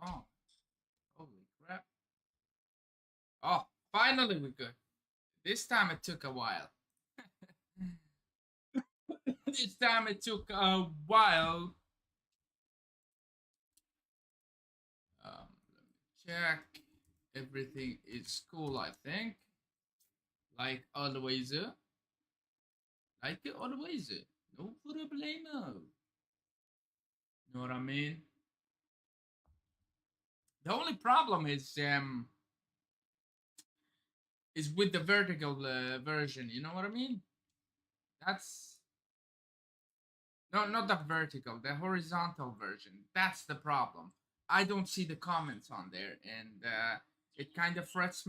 Oh, holy crap. Oh, finally we're good. This time it took a while. This time it took a while. Let me check. Everything is cool, I think. Like always. Like always. No problemo. Know what I mean? The only problem is with the vertical version. You know what I mean? That's no, not the vertical, the horizontal version. That's the problem. I don't see the comments on there, and it kind of frustrates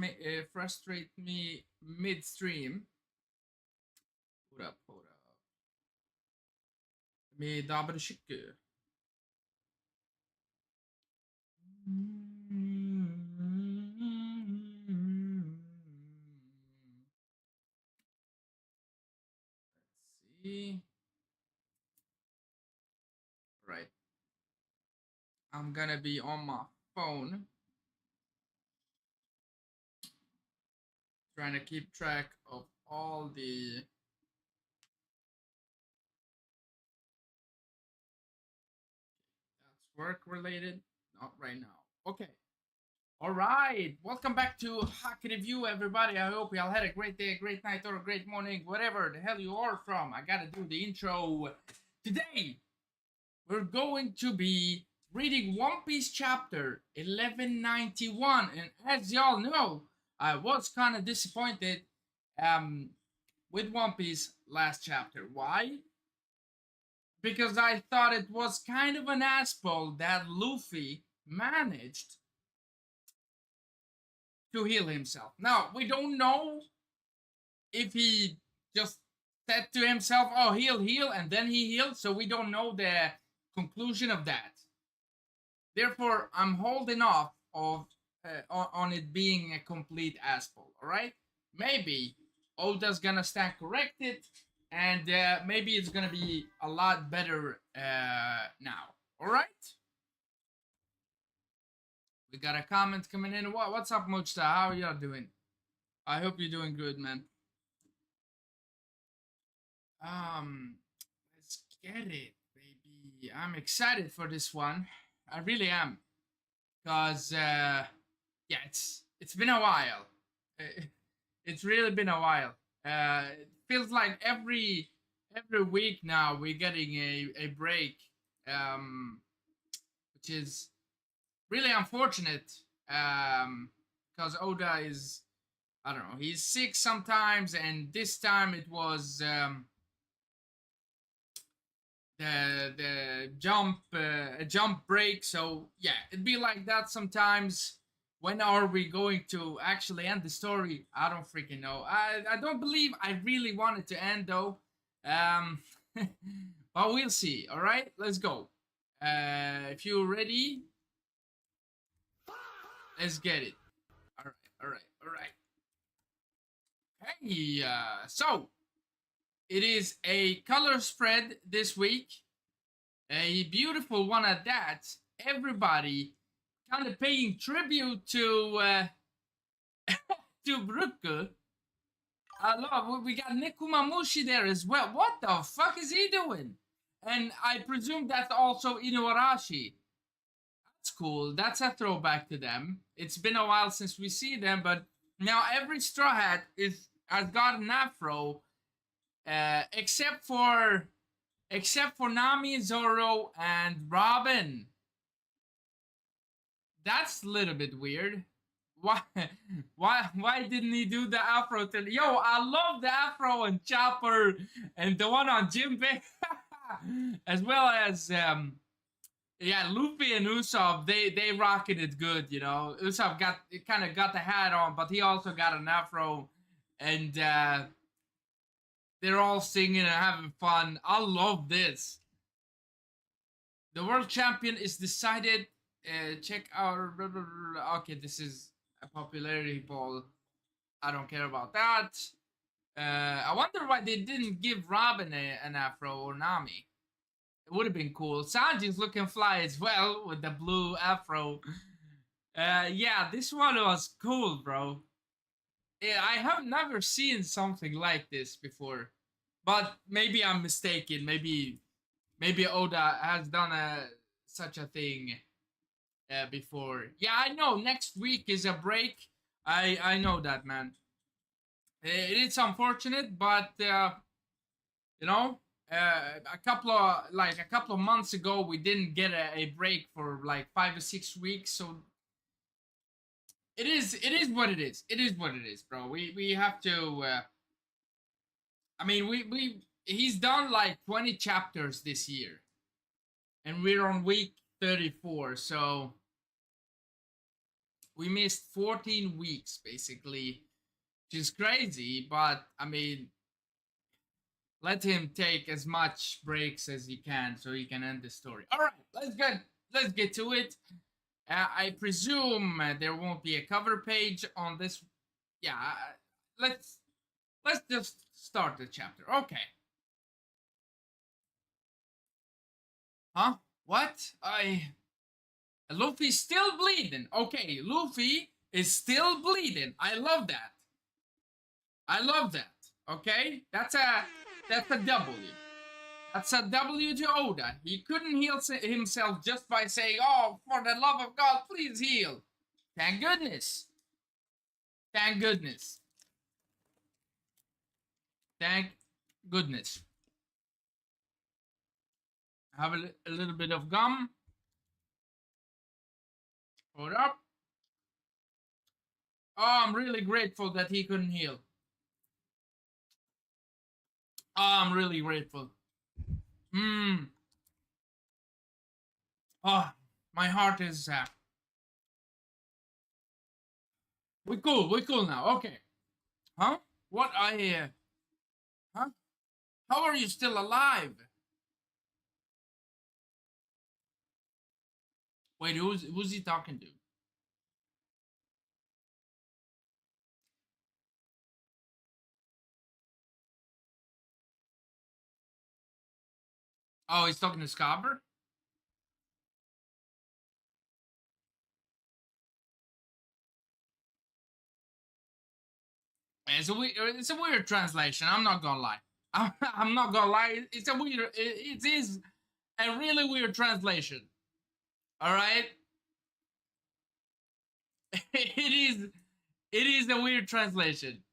me midstream. Hold up, hold up. Med dabberskikke. Let's see. Right. I'm gonna be on my phone trying to keep track of all the that's work related. Not right now. Okay. All right. Welcome back to Hockey Review, everybody. I hope y'all had a great day, a great night, or a great morning, whatever the hell you are from. I gotta do the intro. Today, we're going to be reading One Piece chapter 1191. And as y'all know, I was kind of disappointed um, with One Piece last chapter. Why? Because I thought it was kind of an asshole that Luffy managed to heal himself. Now, we don't know if he just said to himself, oh, heal, and then he healed, so we don't know the conclusion of that. Therefore, I'm holding off of on it being a complete asshole. All right, maybe Oda's gonna stand corrected, and maybe it's gonna be a lot better now. All right. We got a comment coming in. What's up, Mochta? How are y'all doing? I hope you're doing good, man. Um, let's get it, baby. I'm excited for this one. I really am, cause yeah, it's been a while. It's really been a while. It feels like every week now we're getting a break, um, which is really unfortunate. Because Oda is, I don't know, he's sick sometimes, and this time it was the jump break. So yeah, it'd be like that sometimes. When are we going to actually end the story? I don't freaking know. I don't believe I really want it to end though. Um, but we'll see. All right, let's go. If you're ready, let's get it. All right, all right, all right. Hey, so it is a color spread this week. A beautiful one at that. Everybody kind of paying tribute to Bruku. I love. We got Nekumamushi there as well. What the fuck is he doing? And I presume that's also Inuarashi. That's cool. That's a throwback to them. It's been a while since we see them, but now every Straw Hat is has got an afro, except for Nami, Zoro, and Robin. That's a little bit weird. Why? Why didn't he do the afro? Yo, I love the afro on Chopper and the one on Jinbei, as well as yeah, Luffy and Usopp. They rocking it good. You know, Usopp kind of got the hat on, but he also got an afro, and they're all singing and having fun. I love this. The world champion is decided. Check out. Okay, this is a popularity poll. I don't care about that. I wonder why they didn't give Robin an afro or Nami. It would have been cool. Sanji's looking fly as well with the blue afro. Yeah, this one was cool, bro. Yeah, I have never seen something like this before, but maybe I'm mistaken. Maybe Oda has done such a thing before. Yeah, I know. Next week is a break. I know that, man. It is unfortunate, but you know, a couple of months ago, we didn't get a break for like 5 or 6 weeks. So it is what it is. It is what it is, bro. We have to. I mean, we he's done like 20 chapters this year, and we're on week 34. So we missed 14 weeks basically, which is crazy. But I mean, let him take as much breaks as he can so he can end the story. All right, let's get to it. I presume there won't be a cover page on this. Yeah, let's just start the chapter. Okay. Huh? What? Luffy's still bleeding. Okay, Luffy is still bleeding. I love that. I love that. Okay, that's a W. That's a W to Oda. He couldn't heal himself just by saying, "Oh, for the love of God, please heal." Thank goodness. Thank goodness. Thank goodness. Have a little bit of gum. Hold up. Oh, I'm really grateful that he couldn't heal. Oh, I'm really grateful. Hmm. Oh, my heart is. We cool. We cool now. Okay. Huh? What I? Huh? How are you still alive? Wait, who's he talking to? Oh, he's talking to Scobber. It's a weird translation. I'm not gonna lie. I'm not gonna lie. It's a weird. It is a really weird translation. All right. it is. It is a weird translation.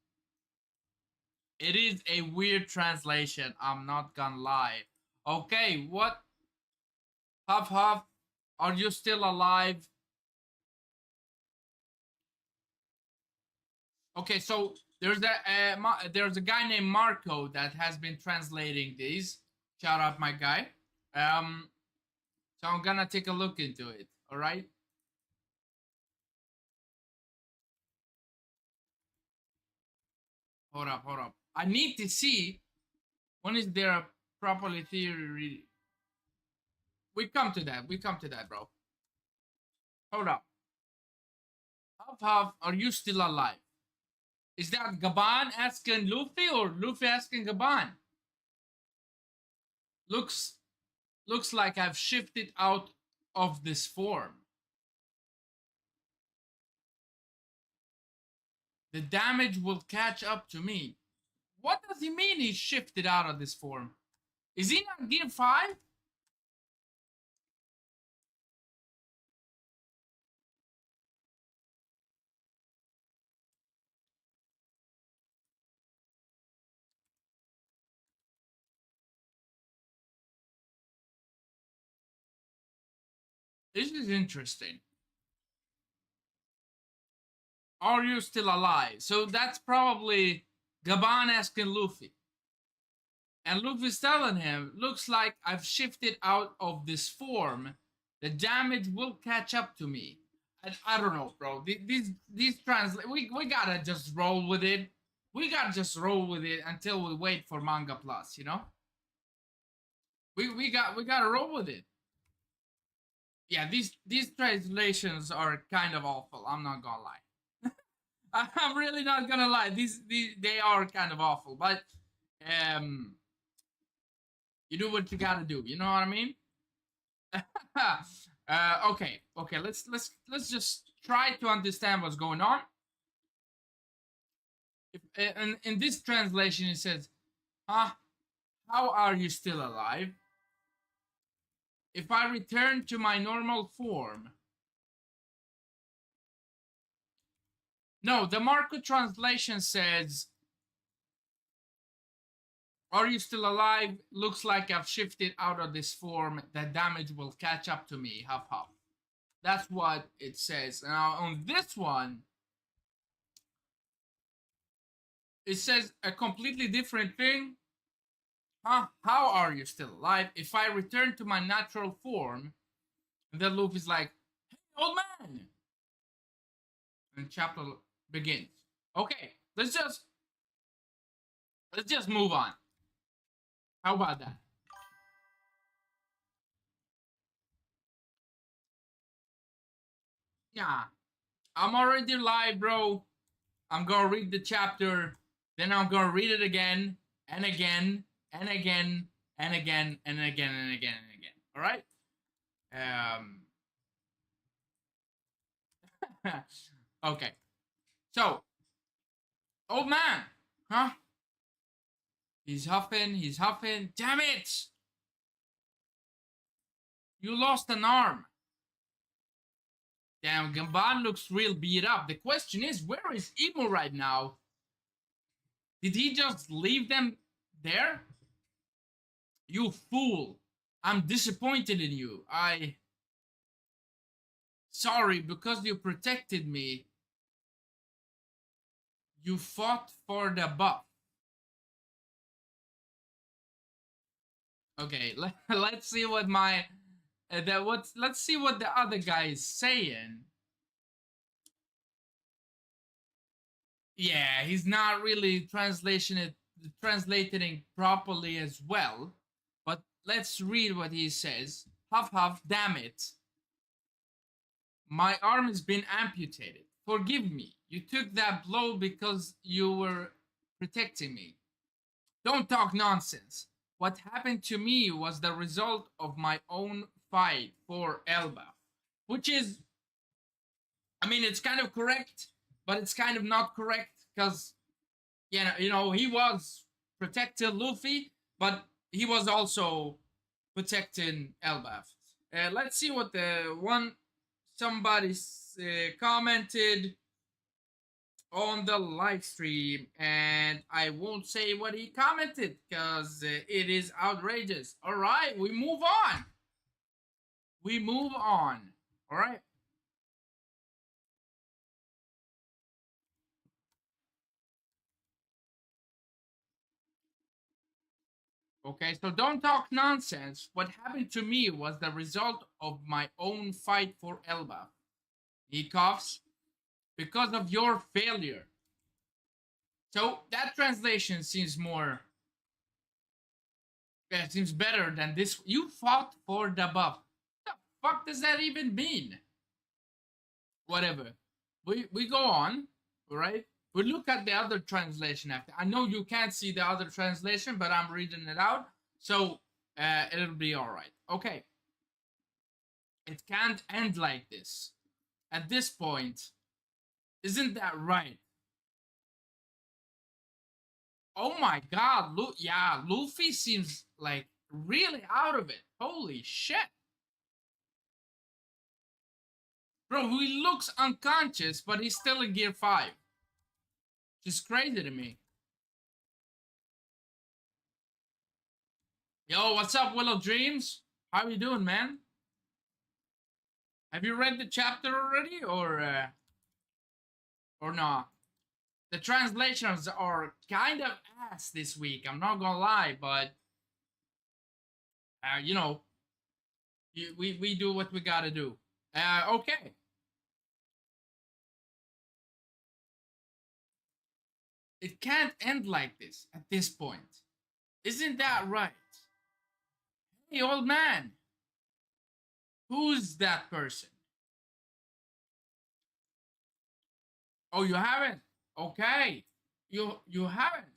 It is a weird translation. I'm not gonna lie. Okay, what? Huff Huff, are you still alive? Okay, so there's a guy named Marco that has been translating these. Shout out, my guy. Um, so I'm gonna take a look into it. All right. Hold up, hold up. I need to see when is there a properly theory. We come to that. We come to that, bro. Hold up. Huff Huff, are you still alive? Is that Gababn asking Luffy or Luffy asking Gababn? Looks looks like I've shifted out of this form. The damage will catch up to me. What does he mean he shifted out of this form? Is he not Gear 5? This is interesting. Are you still alive? So that's probably Gabon asking Luffy. And Luffy's telling him, looks like I've shifted out of this form. The damage will catch up to me. I don't know, bro. These translate. We gotta just roll with it. We gotta just roll with it until we wait for Manga Plus. You know. We gotta roll with it. Yeah, these translations are kind of awful. I'm not gonna lie. I'm really not gonna lie. These they are kind of awful, but um You do what you gotta do. You know what I mean? Okay, okay. Let's just try to understand what's going on. If, in this translation, it says, "Huh? How are you still alive? If I return to my normal form." No, the Marco translation says, "Are you still alive? Looks like I've shifted out of this form. The damage will catch up to me. Huff huff." That's what it says. Now on this one, it says a completely different thing. Huh? How are you still alive? If I return to my natural form, and then Luffy's like, "Hey, old man!" And chapter begins. Okay, let's just move on. How about that? Yeah, I'm already live, bro. I'm gonna read the chapter, then I'm gonna read it again and again and again and again and again and again and again. All right. Okay. So, old man, huh? He's huffing. He's huffing. Damn it! You lost an arm. Damn, Gababn looks real beat up. The question is, where is Emo right now? Did he just leave them there? You fool! I'm disappointed in you. Sorry, because you protected me. You fought for the buff. Okay, let's see what my let's see what the other guy is saying. Yeah, he's not really translating properly as well. But let's read what he says. Huff huff, damn it. My arm has been amputated. Forgive me. You took that blow because you were protecting me. Don't talk nonsense. What happened to me was the result of my own fight for Elba. Which is, I mean, it's kind of correct, but it's kind of not correct because, he was protecting Luffy, but he was also protecting Elbaf. Let's see what the one somebody commented on the live stream, and I won't say what he commented because it is outrageous. All right, we move on. We move on. All right. Okay, so don't talk nonsense. What happened to me was the result of my own fight for Elba. He coughs because of your failure. So that translation seems more. It seems better than this. You fought for the buff. What the fuck does that even mean? Whatever. We go on, all right? We look at the other translation after. I know you can't see the other translation, but I'm reading it out, so it'll be all right. Okay. It can't end like this. At this point, isn't that right? Oh my God, yeah, Luffy seems like really out of it. Holy shit. Bro, he looks unconscious, but he's still in Gear 5. Just crazy to me. Yo, what's up, Willow Dreams? How you doing, man? Have you read the chapter already, or not? The translations are kind of ass this week. I'm not gonna lie, but you know, we do what we gotta do. Okay. It can't end like this at this point. Isn't that right? Hey, old man. Who's that person? Oh, you haven't? Okay. You haven't?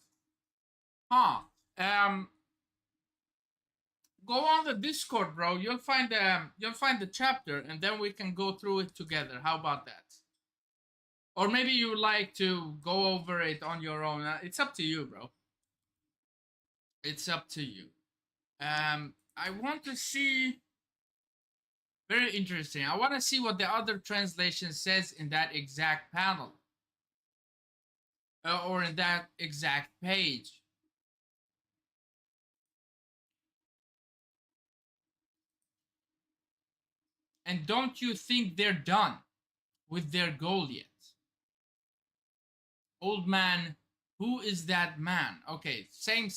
Huh. Um go on the Discord, bro. You'll find the chapter, and then we can go through it together. How about that? Or maybe you like to go over it on your own. It's up to you, bro. It's up to you. I want to see. Very interesting. I want to see what the other translation says in that exact panel, or in that exact page. And don't you think they're done with their goal yet? Old man, who is that man? Okay, same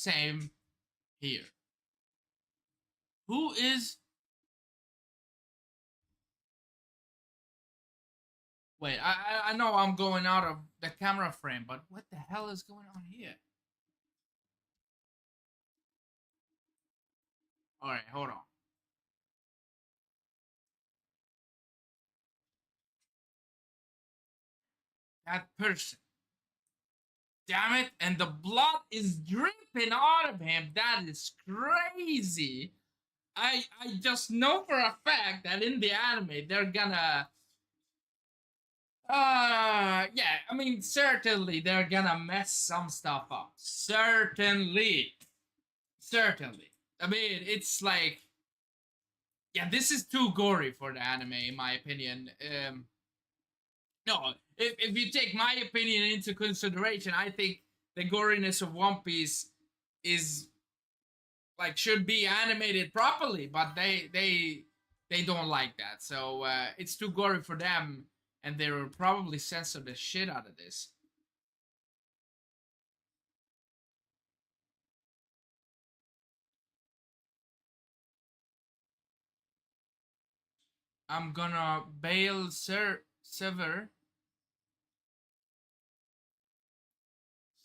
here. Who is... Wait, I know I'm going out of the camera frame, but what the hell is going on here? Alright, hold on. That person. Damn it, and the blood is dripping out of him. That is crazy. I just know for a fact that in the anime they're gonna yeah, I mean certainly they're gonna mess some stuff up. Certainly. Certainly. I mean it's like, yeah, this is too gory for the anime in my opinion. No, if you take my opinion into consideration, I think the goriness of One Piece is like should be animated properly, but they don't like that. So it's too gory for them, and they will probably censor the shit out of this. I'm gonna bail sever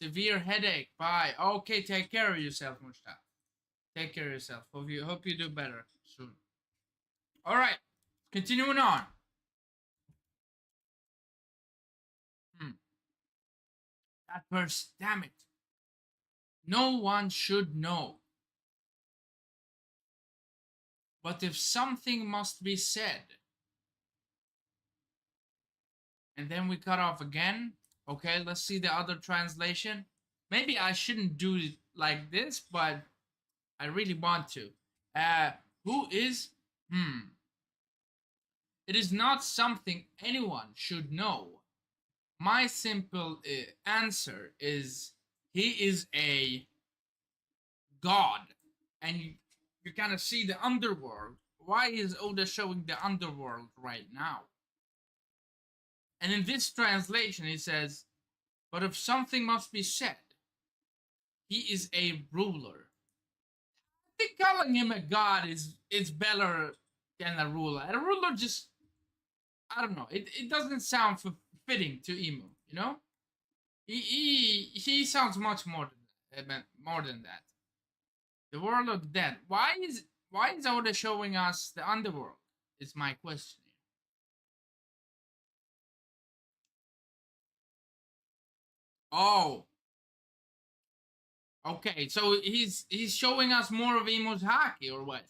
severe headache. Bye. Okay, take care of yourself, Mustafa. Take care of yourself. Hope you do better soon. All right, continuing on. Hmm. That person, damn it. No one should know. But if something must be said, and then we cut off again. Okay, let's see the other translation. Maybe I shouldn't do it like this, but I really want to. Who is? It is not something anyone should know. My simple answer is he is a god, and you kind of see the underworld. Why is Oda showing the underworld right now? And in this translation, he says, but if something must be said, he is a ruler. I think calling him a god is better than a ruler. A ruler just, I don't know. It doesn't sound fitting to Emu, you know? He sounds much more than that. The world of the dead. Why is Oda showing us the underworld? Is my question. Oh, okay. So he's showing us more of Emu's haki or what?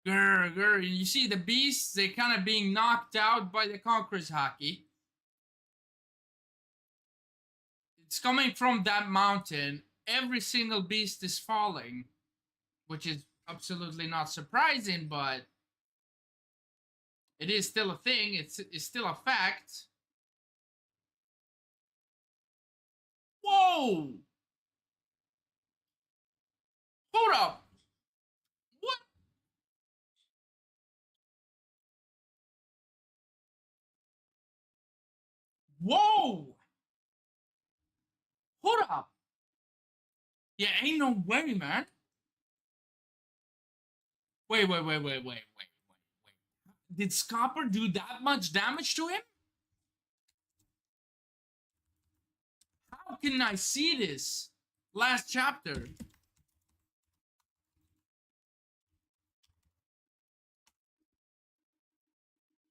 Grr, grr. You see the beasts, they're kind of being knocked out by the Conqueror's haki. It's coming from that mountain. Every single beast is falling, which is absolutely not surprising, but it is still a thing. It's still a fact. Whoa! Hold up! What? Whoa! Hold up! Yeah, ain't no way, man. Wait. Did Scopper do that much damage to him? How can I see this? Last chapter.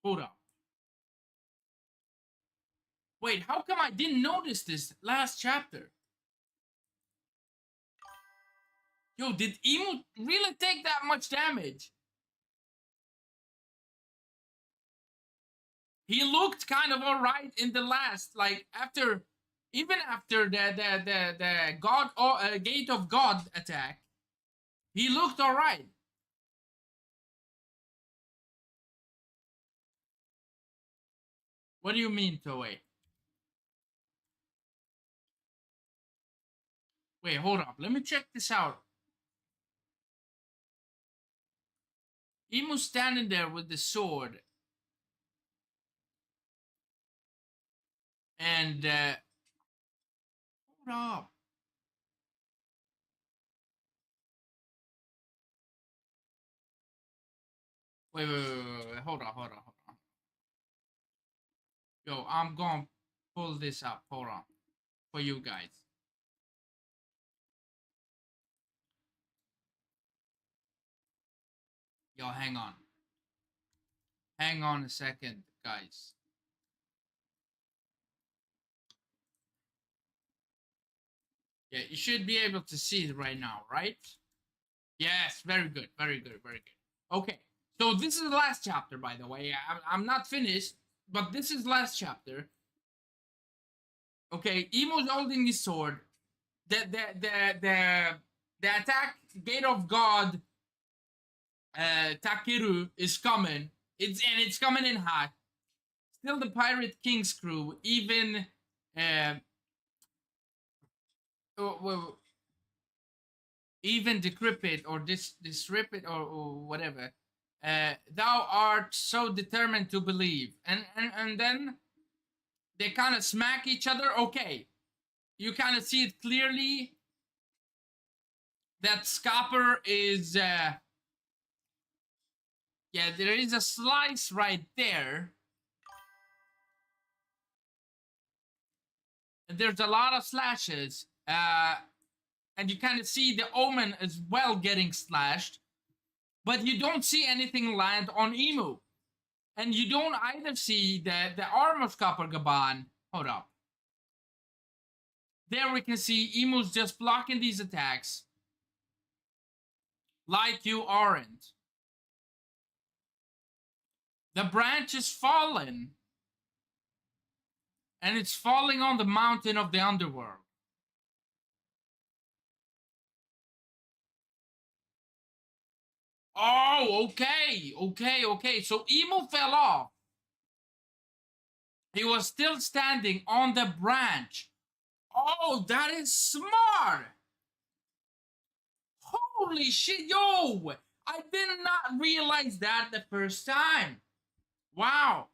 Hold up. Wait, how come I didn't notice this last chapter? Yo, did Emu really take that much damage? He looked kind of alright in the last, like after, even after the God Gate of God attack, he looked alright. What do you mean, Toei? Wait, hold up. Let me check this out. Emu's standing there with the sword, and hold up. Wait. Hold on. Yo, I'm gonna pull this up. Hold on, for you guys. Yo, hang on. Hang on a second, guys. Yeah, you should be able to see it right now, right? Yes, very good. Okay, so this is the last chapter, by the way. I'm not finished, but this is last chapter. Okay, Emo's holding his sword. The attack Gate of God Takeru is coming. It's coming in hot. Still the Pirate King's crew, even uh, well, even decrepit or disrepit or whatever. Thou art so determined to believe, and then they kind of smack each other. Okay, you kind of see it clearly that Scopper is yeah, there is a slice right there. And there's a lot of slashes. And you kind of see the Omen as well getting slashed. But you don't see anything land on Emu. And you don't either see the arm of Copper Gababn. Hold up. There we can see Emu's just blocking these attacks. Like you aren't. The branch is fallen. And it's falling on the mountain of the underworld. Oh, okay. So Emu fell off. He was still standing on the branch. Oh, that is smart. Holy shit, yo. I did not realize that the first time. Wow.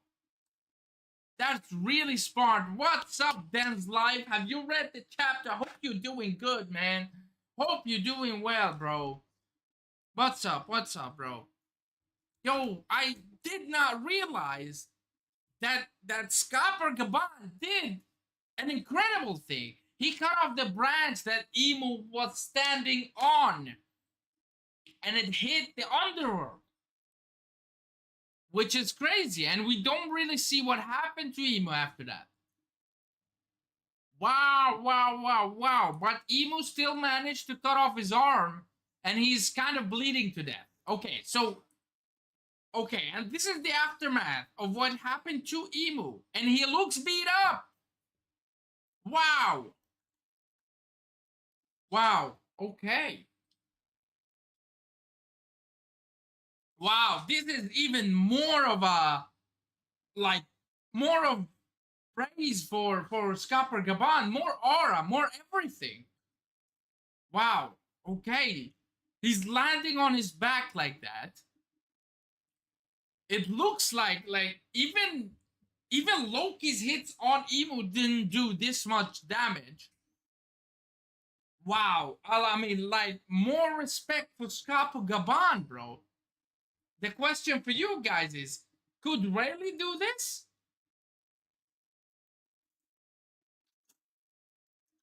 That's really smart. What's up, Dan's Life? Have you read the chapter? Hope you're doing good, man. Hope you're doing well, bro. What's up, bro? Yo, I did not realize that Scopper Gababn did an incredible thing. He cut off the branch that Emu was standing on, and it hit the underworld, which is crazy. And we don't really see what happened to Emu after that. Wow. But Emu still managed to cut off his arm, and he's kind of bleeding to death. Okay, and this is the aftermath of what happened to Emu, and he looks beat up. Wow. Okay. Wow, this is even more of a, like, more of praise for Scopper Gababn, more aura, more everything. Wow. Okay. He's landing on his back like that. It looks like even Loki's hits on Emu didn't do this much damage. Wow. I mean, like, more respect for Scopper Gababn, bro. The question for you guys is, could Rayleigh do this?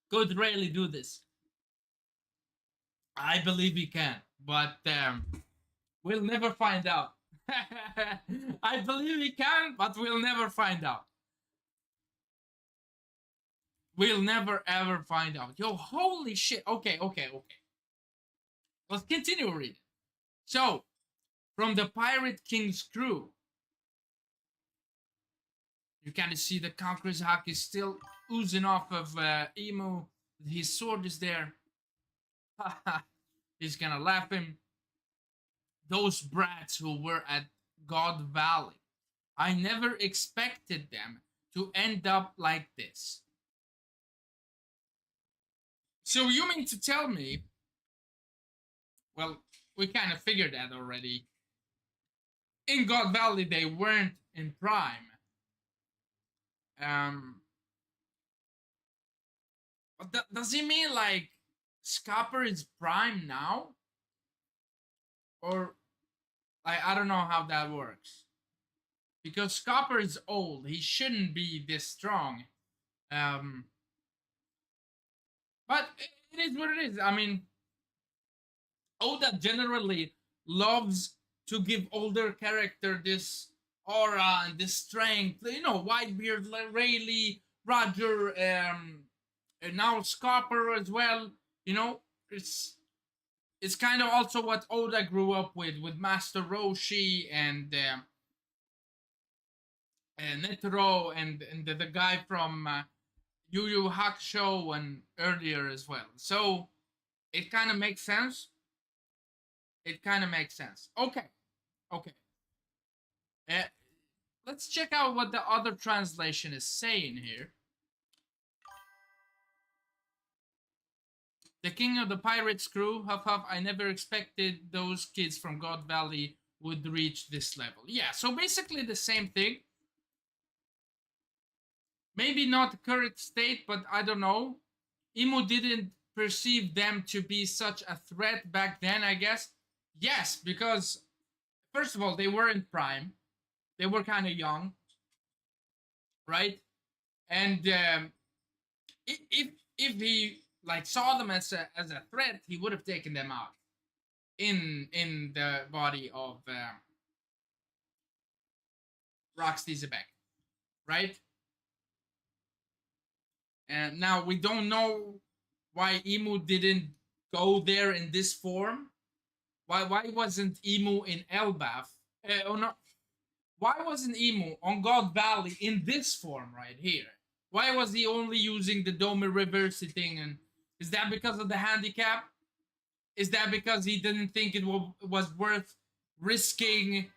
Could Rayleigh do this? I believe he can, but we'll never find out. I believe he can, but we'll never find out. We'll never ever find out. Yo, holy shit. Okay. Let's continue reading. So, from the Pirate King's crew, you kind of see the Conqueror's Hack is still oozing off of Emu. His sword is there. He's gonna laugh him. Those brats who were at God Valley. I never expected them to end up like this. So you mean to tell me, well, we kind of figured that already. In God Valley, they weren't in Prime. Does he mean like Scopper is Prime now? Or I don't know how that works. Because Scopper is old. He shouldn't be this strong. But it is what it is. I mean, Oda generally loves to give older character this aura and this strength. You know, Whitebeard, Rayleigh, Roger, and now Scopper as well. You know, it's kind of also what Oda grew up with Master Roshi and Netero and the guy from Yu Yu Hakusho and earlier as well. So it kind of makes sense. It kind of makes sense. Okay, okay. Uh, let's check out what the other translation is saying here. The king of the pirates crew, huff huff, I never expected those kids from God Valley would reach this level. Yeah, so basically the same thing. Maybe not the current state, but I don't know. Emu didn't perceive them to be such a threat back then, I guess. Yes, because first of all, they were in prime. They were kind of young, right? And if he like saw them as a threat, he would have taken them out in the body of Roxy Zebek, right? And now we don't know why Emu didn't go there in this form. Why wasn't Emu in Elbaf? Oh no, why wasn't Emu on God Valley in this form right here? Why was he only using the Dome Reverse thing? And is that because of the handicap? Is that because he didn't think it was worth risking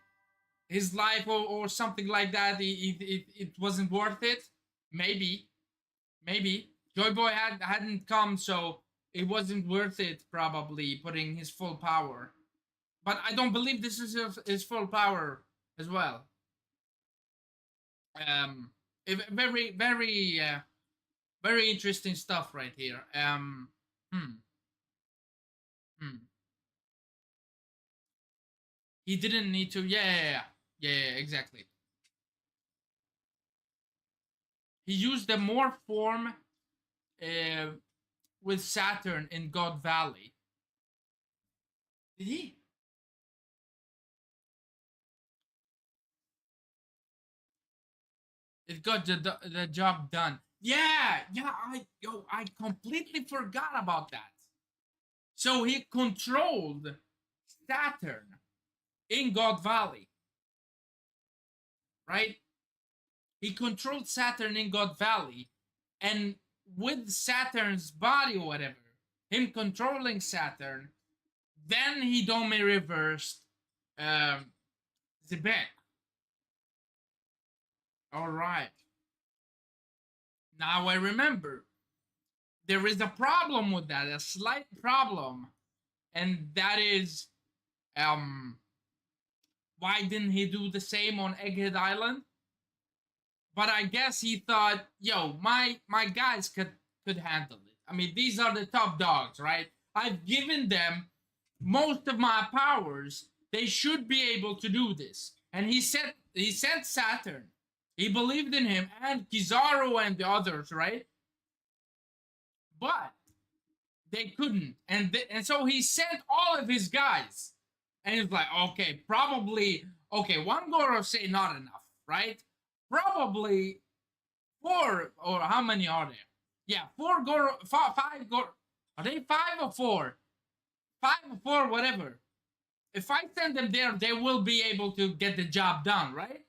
his life or something like that? It wasn't worth it? Maybe. Maybe. Joy Boy hadn't come, so it wasn't worth it, probably, putting his full power. But I don't believe this is his full power as well. Very, very, very interesting stuff right here. Hmm. He didn't need to. Yeah, exactly. He used the morph form uh, with Saturn in God Valley. Did he? It got the job done. Yeah. I completely forgot about that. So he controlled Saturn in God Valley, right? He controlled Saturn in God Valley, and with Saturn's body or whatever, him controlling Saturn, then he Dome reversed Zebek. All right. Now I remember. There is a problem with that, a slight problem, and that is, why didn't he do the same on Egghead Island? But I guess he thought, yo, my guys could handle it. I mean, these are the top dogs, right? I've given them most of my powers. They should be able to do this. And he sent Saturn. He believed in him and Kizaru and the others, right? But they couldn't, and so he sent all of his guys, and he's like, okay, probably, okay, one Gorosei not enough, right? Probably four, or how many are there? Yeah, five Goro. Are they five or four? 5 or 4, whatever. If I send them there, they will be able to get the job done, right?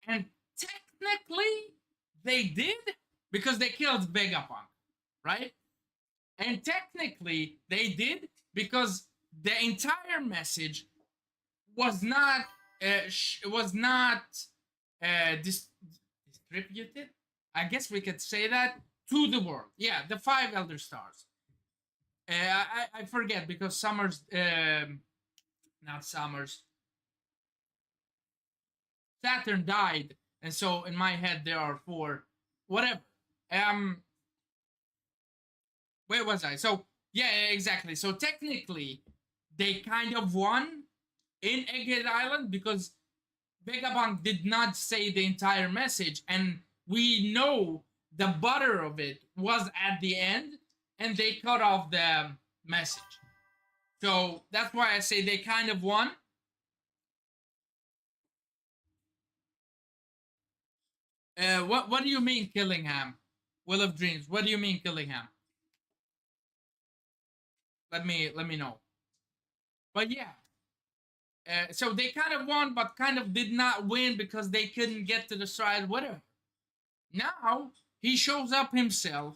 And technically, they did because they killed Vegapunk, right? And technically, they did because the entire message was not distributed. I guess we could say that to the world. Yeah, the 5 Elder Stars. I forget because Summers, not Summers, Saturn died, and so in my head there are 4. Whatever. Where was I? So yeah, exactly. So technically, they kind of won in Egghead Island because Vegapunk did not say the entire message, and we know the butter of it was at the end, and they cut off the message. So that's why I say they kind of won. What do you mean Killingham? Will of Dreams. What do you mean Killingham? Let me know. But yeah, so they kind of won, but kind of did not win because they couldn't get to the side. Whatever. Now he shows up himself,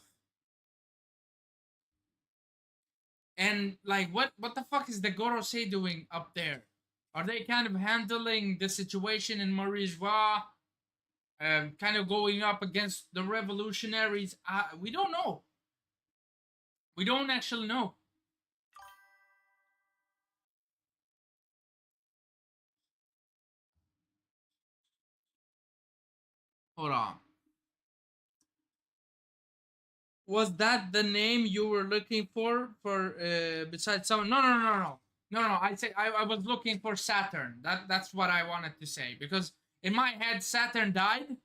and like, what the fuck is the Gorosei doing up there? Are they kind of handling the situation in Marie-Joie? Kind of going up against the revolutionaries? We don't know. We don't actually know. Hold on. Was that the name you were looking for besides someone? No. I was looking for Saturn. That's what I wanted to say because in my head Saturn died.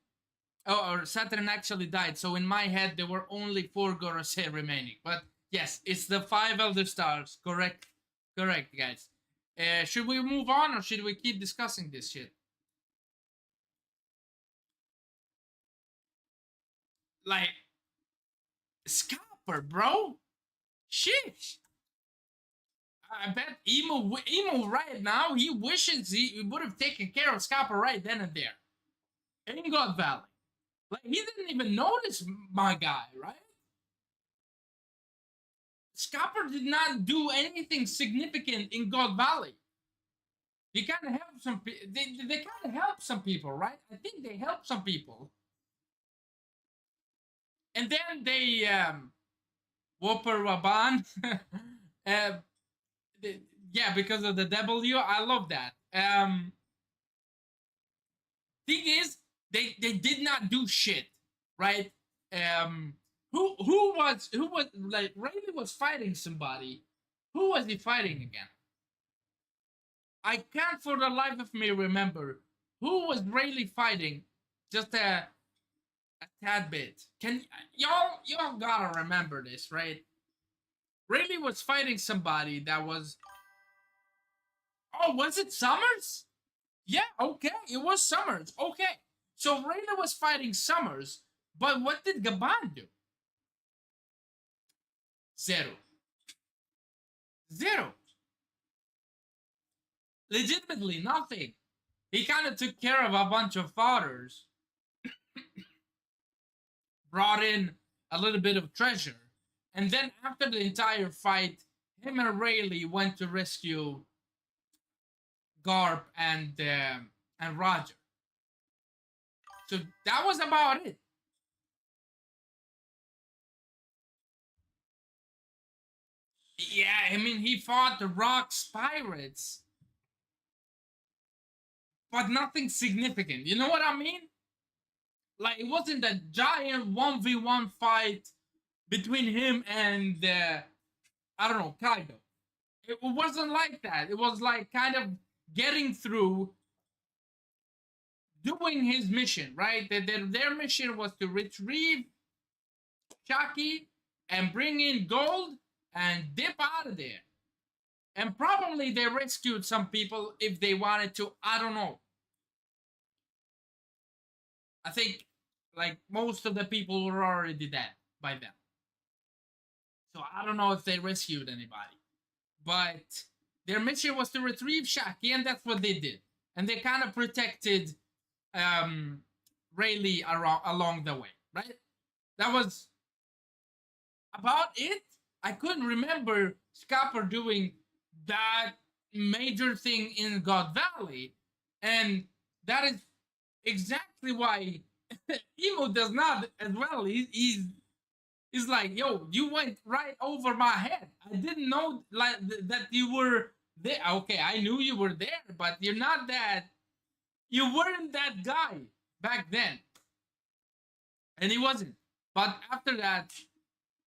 Oh, or Saturn actually died. So in my head there were only 4 Gorosei remaining. But yes, it's the 5 Elder Stars. Correct, guys. Should we move on or should we keep discussing this shit? Like, Scalper, bro. Shit. I bet emo right now, he wishes he would have taken care of Scalper right then and there. In God Valley. Like, he didn't even notice my guy, right? Scalper did not do anything significant in God Valley. He kind of helped some they kind of help some people, right? I think they help some people. And then they Whopper Waban. uh, yeah, because of the W, I love that. Thing is, they did not do shit, right? Um, who was like Rayleigh was fighting somebody. Who was he fighting again? I can't for the life of me remember who was Rayleigh fighting. Just a tad bit. Can y'all gotta remember this, right? Rayleigh was fighting somebody that was. Oh, was it Summers? Yeah, okay, it was Summers. Okay, so Rayleigh was fighting Summers, but what did Gababn do? Zero. Zero. Legitimately nothing. He kind of took care of a bunch of fathers, brought in a little bit of treasure, and then after the entire fight, him and Rayleigh went to rescue Garp and Roger. So that was about it. Yeah, I mean he fought the Rock's pirates, but nothing significant. You know what I mean? Like it wasn't a giant 1v1 fight between him and I don't know, Kaido. It wasn't like that. It was like kind of getting through doing his mission, right? Their mission was to retrieve Chucky and bring in gold and dip out of there. And probably they rescued some people if they wanted to. I don't know. I think like most of the people were already dead by then. So I don't know if they rescued anybody. but their mission was to retrieve Shaki, and that's what they did. And they kind of protected um, Rayleigh along the way, right? That was about it. I couldn't remember Scapper doing that major thing in God Valley, and that is exactly why Emo does not as well. He's like, yo, you went right over my head. I didn't know like that you were there. Okay, I knew you were there, but you're not that. You weren't that guy back then, and he wasn't. But after that,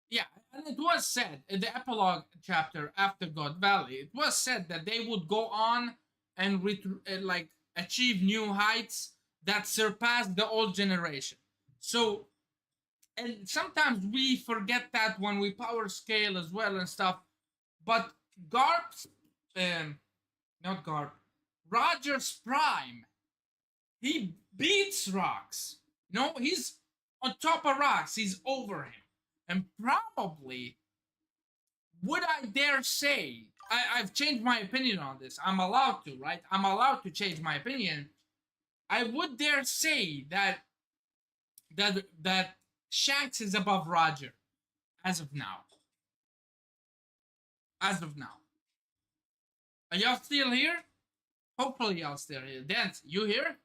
yeah, and it was said in the epilogue chapter after God Valley, it was said that they would go on and like achieve new heights that surpass the old generation. So, and sometimes we forget that when we power scale as well and stuff. But Garp's, not Garp, Roger's prime, he beats Rocks. No, he's on top of Rocks. He's over him, and probably would I dare say, I've changed my opinion on this. I'm allowed to, right? I'm allowed to change my opinion. I would dare say that Shanks is above Roger as of now. As of now. Are y'all still here? Hopefully y'all still here. Dance, you here?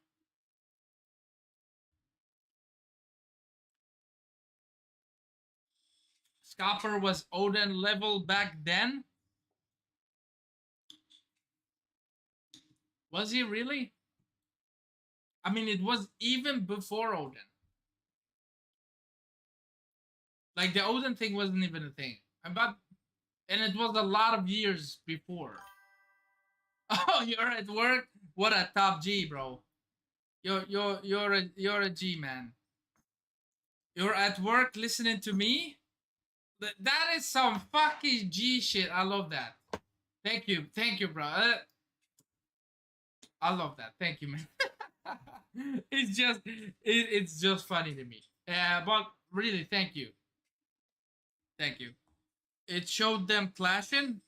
Scopper was Odin level back then? Was he really? I mean, it was even before Odin. Like, the Odin thing wasn't even a thing. And it was a lot of years before. Oh, you're at work? What a top G, bro. You're a G, man. You're at work listening to me? That is some fucking G shit. I love that. Thank you, bro. I love that. Thank you, man. It's just funny to me. But really, thank you. Thank you. It showed them clashing.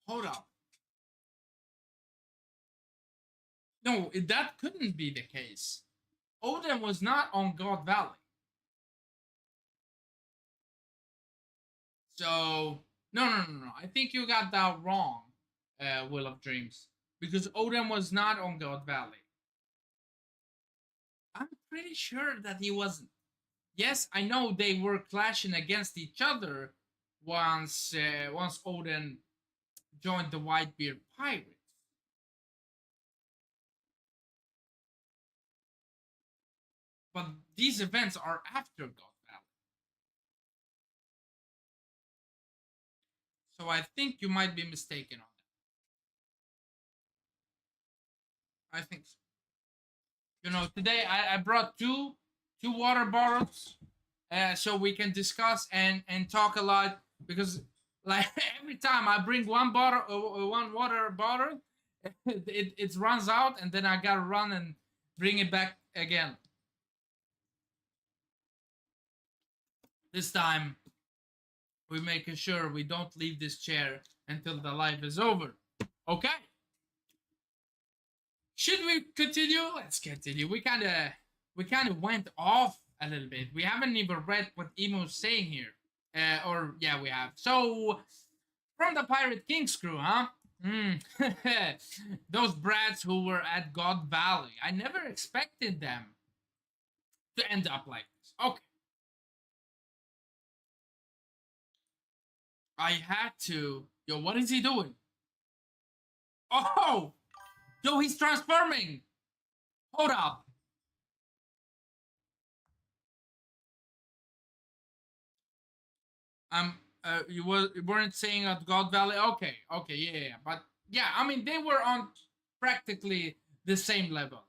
Hold up. No, that couldn't be the case. Odin was not on God Valley. So, no. I think you got that wrong, Will of Dreams. Because Odin was not on God Valley. I'm pretty sure that he wasn't. Yes, I know they were clashing against each other once Odin joined the Whitebeard Pirates. But these events are after God Valley. So I think you might be mistaken on that. I think so. You know, today I brought two water bottles so we can discuss and talk a lot because like every time I bring one water bottle, it runs out and then I gotta run and bring it back again. This time we're making sure we don't leave this chair until the live is over. Okay. Should we continue? Let's continue. We kind of went off a little bit. We haven't even read what Emo's saying here. Or yeah, we have. So from the Pirate King's crew, huh? Those brats who were at God Valley. I never expected them to end up like this. Okay. I had to. Yo, what is he doing? Oh! Yo, he's transforming! Hold up. You weren't saying at God Valley? Okay, yeah. But yeah, I mean, they were on practically the same level.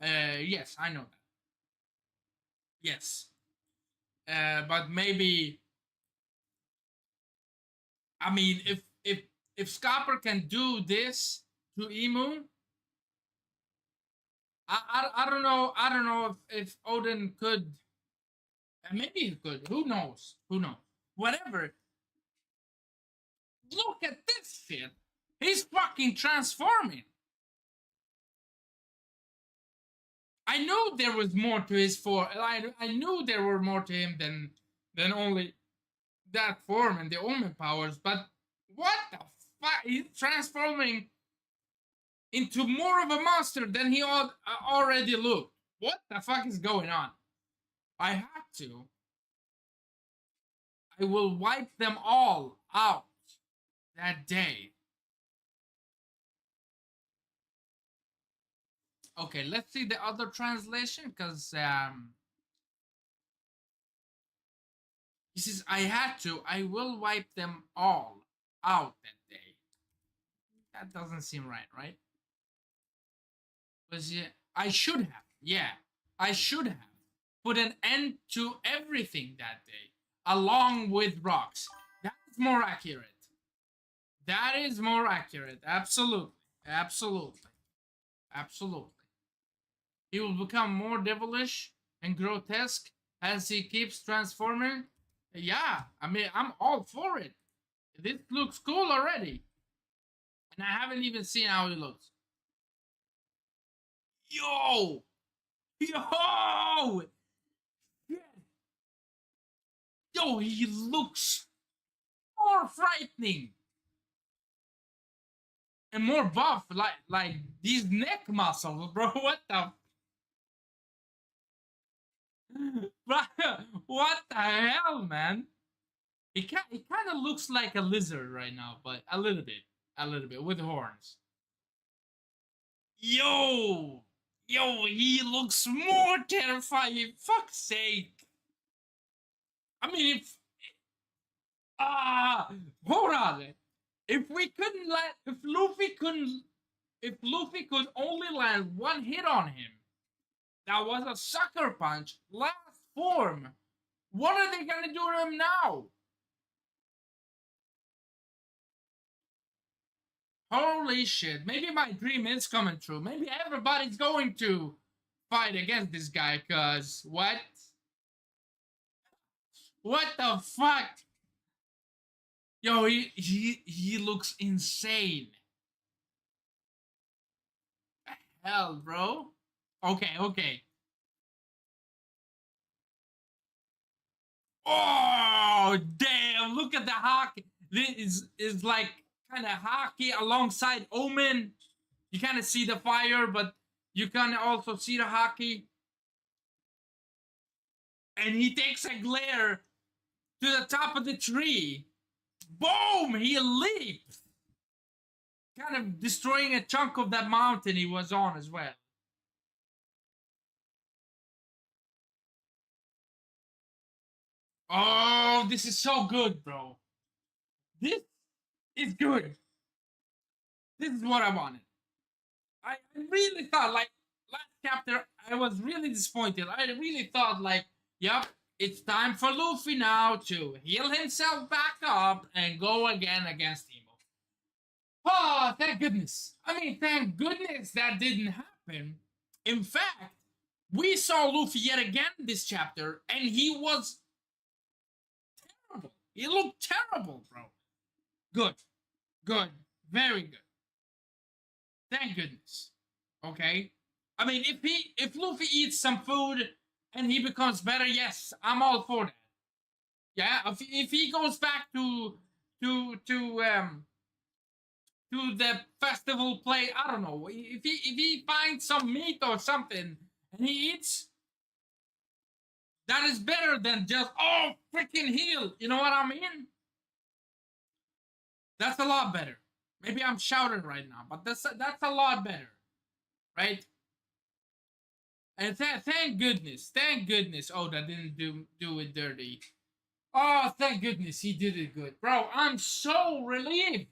Yes, I know that. Yes. But maybe, I mean, if Scopper can do this to Emu, I don't know if Odin could And maybe he could. Who knows? Who knows? Whatever. Look at this shit. He's fucking transforming. I knew there was more to his form. I knew there were more to him than only that form and the omen powers. But what the fuck? He's transforming into more of a monster than he already looked. What the fuck is going on? I had to. I will wipe them all out that day. Okay, let's see the other translation, because he says, I had to. I will wipe them all out that day. That doesn't seem right? Was it? I should have. Yeah, I should have put an end to everything that day, along with rocks. That's more accurate. That is more accurate. Absolutely. Absolutely. Absolutely. He will become more devilish and grotesque as he keeps transforming. Yeah, I mean, I'm all for it. This looks cool already. And I haven't even seen how he looks. Yo! Yo! Yo, he looks more frightening and more buff, like these neck muscles, bro. What the, bro? What the hell, man? He kind of looks like a lizard right now, but a little bit with horns. Yo, yo, he looks more terrifying. Fuck's sake! I mean, hold on. If Luffy could only land one hit on him, that was a sucker punch, last form. What are they gonna do to him now? Holy shit! Maybe my dream is coming true. Maybe everybody's going to fight against this guy. Cause what? What the fuck? Yo, he looks insane. Hell, bro. Okay, okay. Oh, damn. Look at the hockey. This is like kind of hockey alongside Omen. You kind of see the fire, but you can also see the hockey. And he takes a glare to the top of the tree. Boom! He leaps. Kind of destroying a chunk of that mountain he was on as well. Oh, this is so good, bro. This is good. This is what I wanted. I really thought, like, last chapter, I was really disappointed. I really thought, like, yep, it's time for Luffy now to heal himself back up and go again against Emo. Oh, thank goodness. I mean, thank goodness that didn't happen. In fact, we saw Luffy yet again this chapter, and he was terrible. He looked terrible, bro. Good. Good. Very good. Thank goodness. Okay. I mean, if Luffy eats some food and he becomes better, yes, I'm all for that. Yeah, if he goes back to to um to the festival play, I don't know. If he finds some meat or something and he eats, that is better than just freaking heal. You know what I mean? That's a lot better. Maybe I'm shouting right now, but that's a lot better, right? And thank goodness, Oda didn't do it dirty. Oh, thank goodness he did it good, bro. I'm so relieved.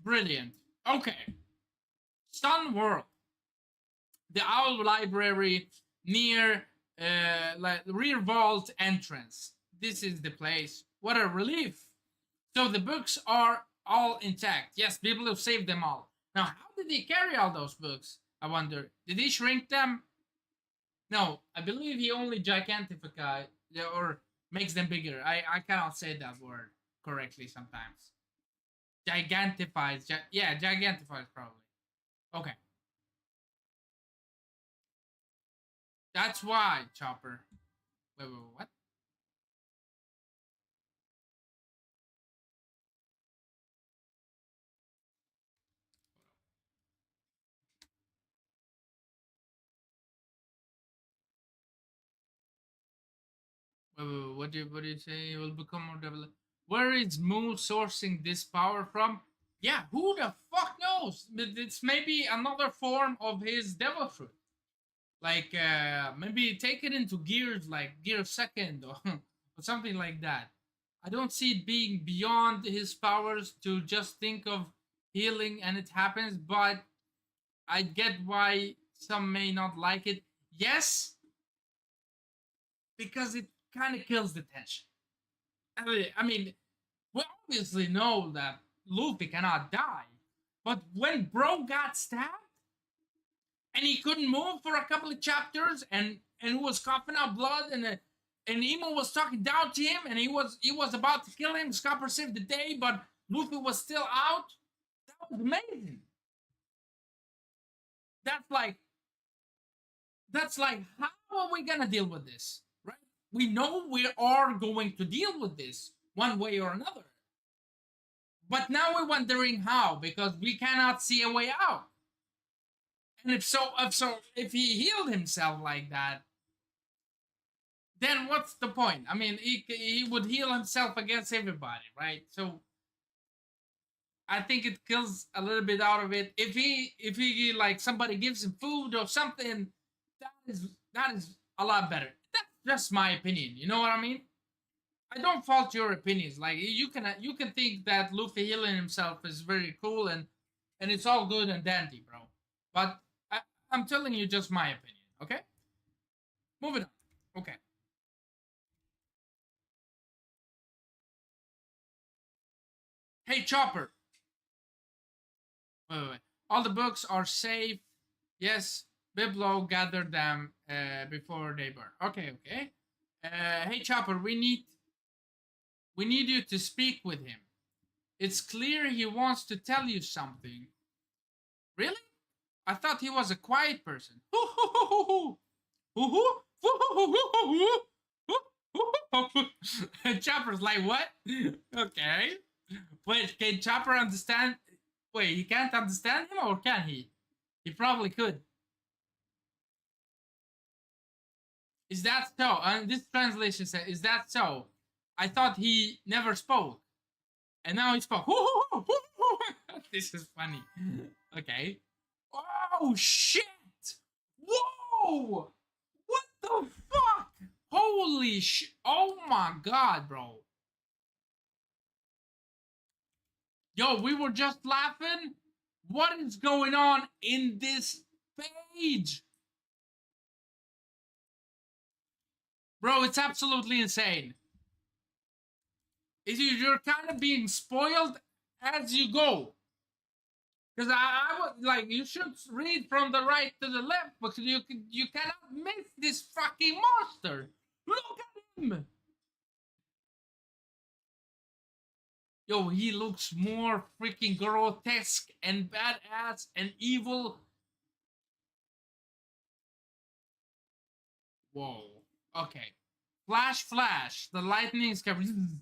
Brilliant. Okay, Sun World, the Owl Library near like rear vault entrance. This is the place. What a relief. So the books are all intact. Yes, people have saved them all. Now, how did he carry all those books? I wonder. Did he shrink them? No, I believe he only gigantifies or makes them bigger. I cannot say that word correctly sometimes. Gigantifies. Yeah, gigantifies probably. Okay, that's why Chopper. Wait, what? What do you say? He will become more developed. Where is Moo sourcing this power from? Yeah, who the fuck knows? It's maybe another form of his devil fruit. Like maybe take it into gears like gear second or something like that. I don't see it being beyond his powers to just think of healing and it happens, but I get why some may not like it. Yes, because it kind of kills the tension. I mean, we obviously know that Luffy cannot die, but when bro got stabbed and he couldn't move for a couple of chapters and was coughing out blood and Emo was talking down to him and he was about to kill him. Scopper saved the day, but Luffy was still out. That was amazing. That's like that's like how are we gonna deal with this? Right? We know we are going to deal with this one way or another. But now we're wondering how because we cannot see a way out. And if he healed himself like that, then what's the point? I mean, he would heal himself against everybody, right? So I think it kills a little bit out of it. If he like somebody gives him food or something, that is a lot better. That's just my opinion. You know what I mean? I don't fault your opinions. Like you can think that Luffy healing himself is very cool and it's all good and dandy, bro. But I, I'm telling you just my opinion. Okay, moving on. Okay. Hey Chopper. Wait. All the books are safe. Yes, Biblo gathered them before they burn. Okay. Hey Chopper, we need you to speak with him. It's clear he wants to tell you something. Really? I thought he was a quiet person. Chopper's like, what? Okay. Wait, can Chopper understand? Wait, he can't understand him, or can he? He probably could. Is that so? And this translation says, "Is that so? I thought he never spoke, and now he spoke." This is funny. Okay. Oh shit! Whoa! What the fuck? Holy sh! Oh my god, bro! Yo, we were just laughing. What is going on in this page? Bro, it's absolutely insane. You're kind of being spoiled as you go. Because I was like, you should read from the right to the left because you cannot miss this fucking monster. Look at him. Yo, he looks more freaking grotesque and badass and evil. Whoa. Okay. Flash. The lightning is coming.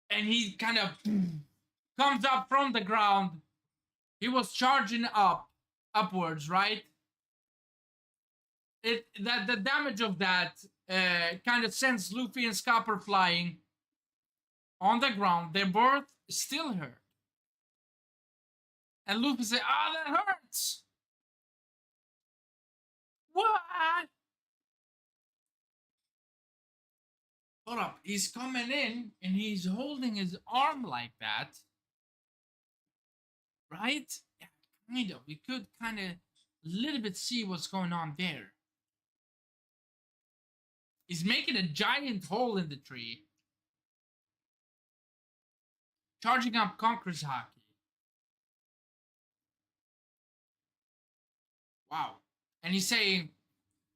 And he kind of comes up from the ground. He was charging upwards, right? That the damage of that kind of sends Luffy and Scopper flying on the ground. Their both still hurt. And Luffy said, "Ah, that hurts." What? Hold up. He's coming in and he's holding his arm like that, right? Yeah, kind of. We could kind of a little bit see what's going on there. He's making a giant hole in the tree, charging up Conqueror's Haki. Wow. And he's saying,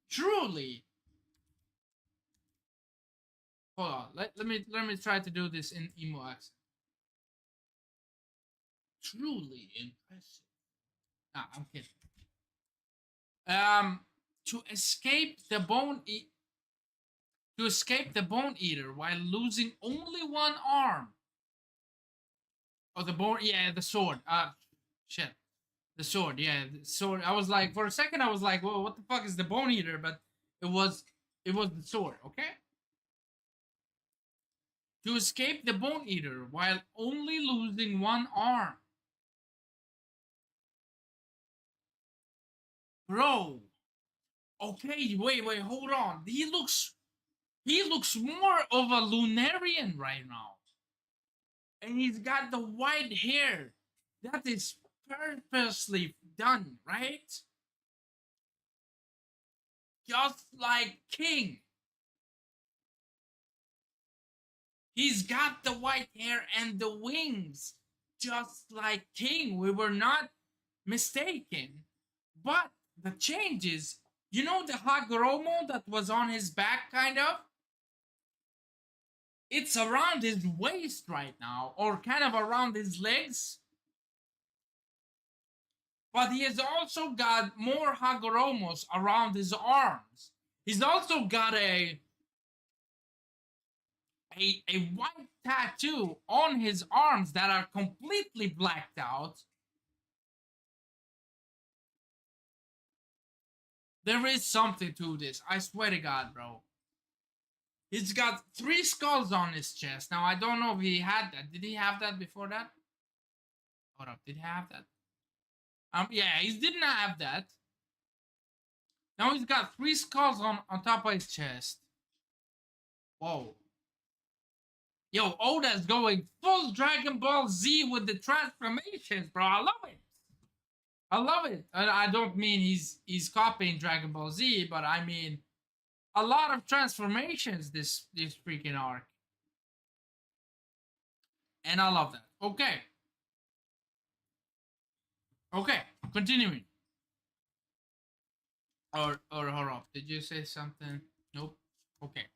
truly. Hold on. Let me try to do this in emo accent. Truly impressive. Nah, I'm kidding. Um, to escape the bone eater while losing only one arm. Oh, the bone. Yeah, the sword. Shit. The sword. Yeah, the sword. I was like, for a second, I was like, well, what the fuck is the bone eater? But it was, the sword. Okay. To escape the bone eater while only losing one arm. Bro. Okay, wait, hold on. He looks more of a Lunarian right now. And he's got the white hair. That is purposely done, right? Just like King. He's got the white hair and the wings. Just like King. We were not mistaken. But the changes, you know the Hagoromo that was on his back, kind of? It's around his waist right now, or kind of around his legs. But he has also got more Hagoromos around his arms. He's also got a white tattoo on his arms that are completely blacked out. There is something to this. I swear to God, bro. He's got 3 skulls on his chest. Now, I don't know if he had that. Did he have that before that? Hold up. Did he have that? Yeah, he didn't have that. Now he's got 3 skulls on top of his chest. Whoa. Yo, Oda's going full Dragon Ball Z with the transformations, bro. I love it. I love it. And I don't mean he's copying Dragon Ball Z, but I mean a lot of transformations this freaking arc. And I love that. Okay. Okay, continuing. Or hold up. Did you say something? Nope. Okay.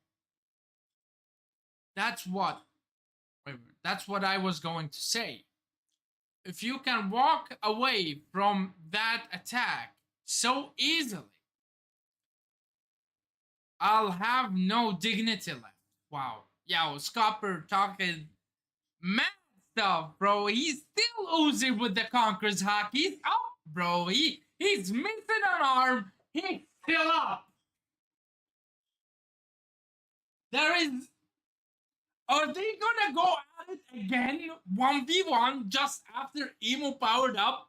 That's what that's what I was going to say. If you can walk away from that attack so easily, I'll have no dignity left. Wow. Yo, Scopper talking mad stuff, bro. He's still oozing with the Conqueror's hack. He's up, bro. He's missing an arm. He's still up. There is. Are they gonna go at it again? 1v1 just after Emo powered up?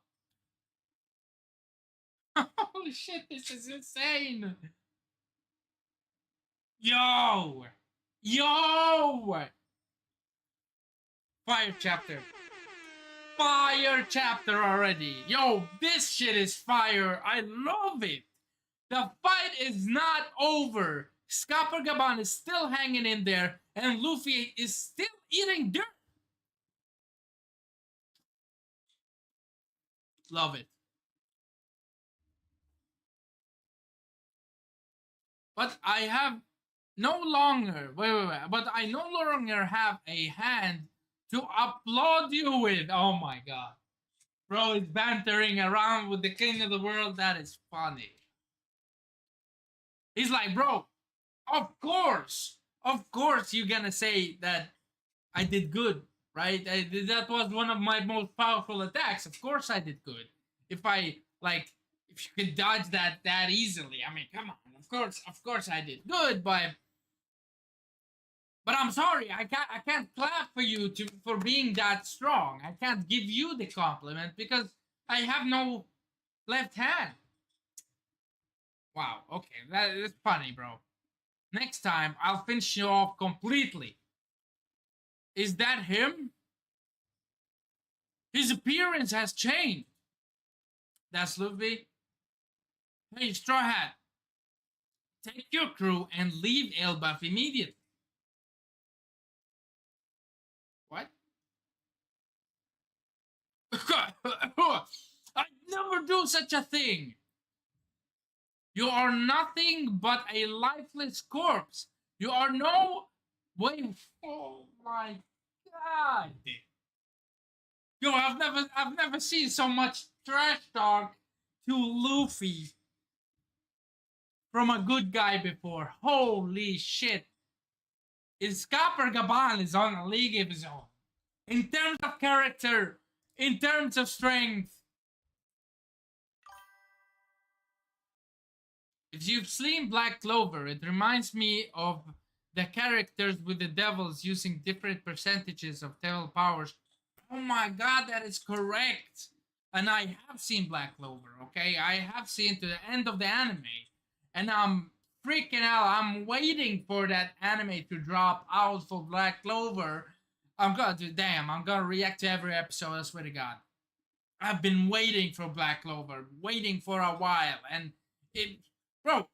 Holy shit, this is insane. Yo! Yo! Fire chapter. Fire chapter already. Yo, this shit is fire. I love it. The fight is not over. Gababn is still hanging in there, and Luffy is still eating dirt. Love it. But I have no longer, wait, but I no longer have a hand to applaud you with. Oh my god. Bro is bantering around with the king of the world. That is funny. He's like, bro, of course you're gonna say that I did good, right? That was one of my most powerful attacks. Of course I did good. If if you can dodge that easily, I mean, come on. Of course I did good, but I'm sorry, I can't clap for you for being that strong. I can't give you the compliment because I have no left hand. Wow, okay, that is funny, bro. Next time I'll finish you off completely. Is that him? His appearance has changed. That's Luffy. Hey, Straw Hat. Take your crew and leave Elbaf immediately. What? I'd never do such a thing. You are nothing but a lifeless corpse. You are no way. Oh my god. Yo, I've never seen so much trash talk to Luffy from a good guy before. Holy shit. Is Gababn is on a league of his own. In terms of character, in terms of strength. If you've seen Black Clover, it reminds me of the characters with the devils using different percentages of devil powers. Oh my god, that is correct. And I have seen Black Clover, okay? I have seen to the end of the anime. And I'm freaking out. I'm waiting for that anime to drop out for Black Clover. I'm gonna do, damn, I'm gonna react to every episode, I swear to God. I've been waiting for Black Clover, waiting for a while. And it, bro,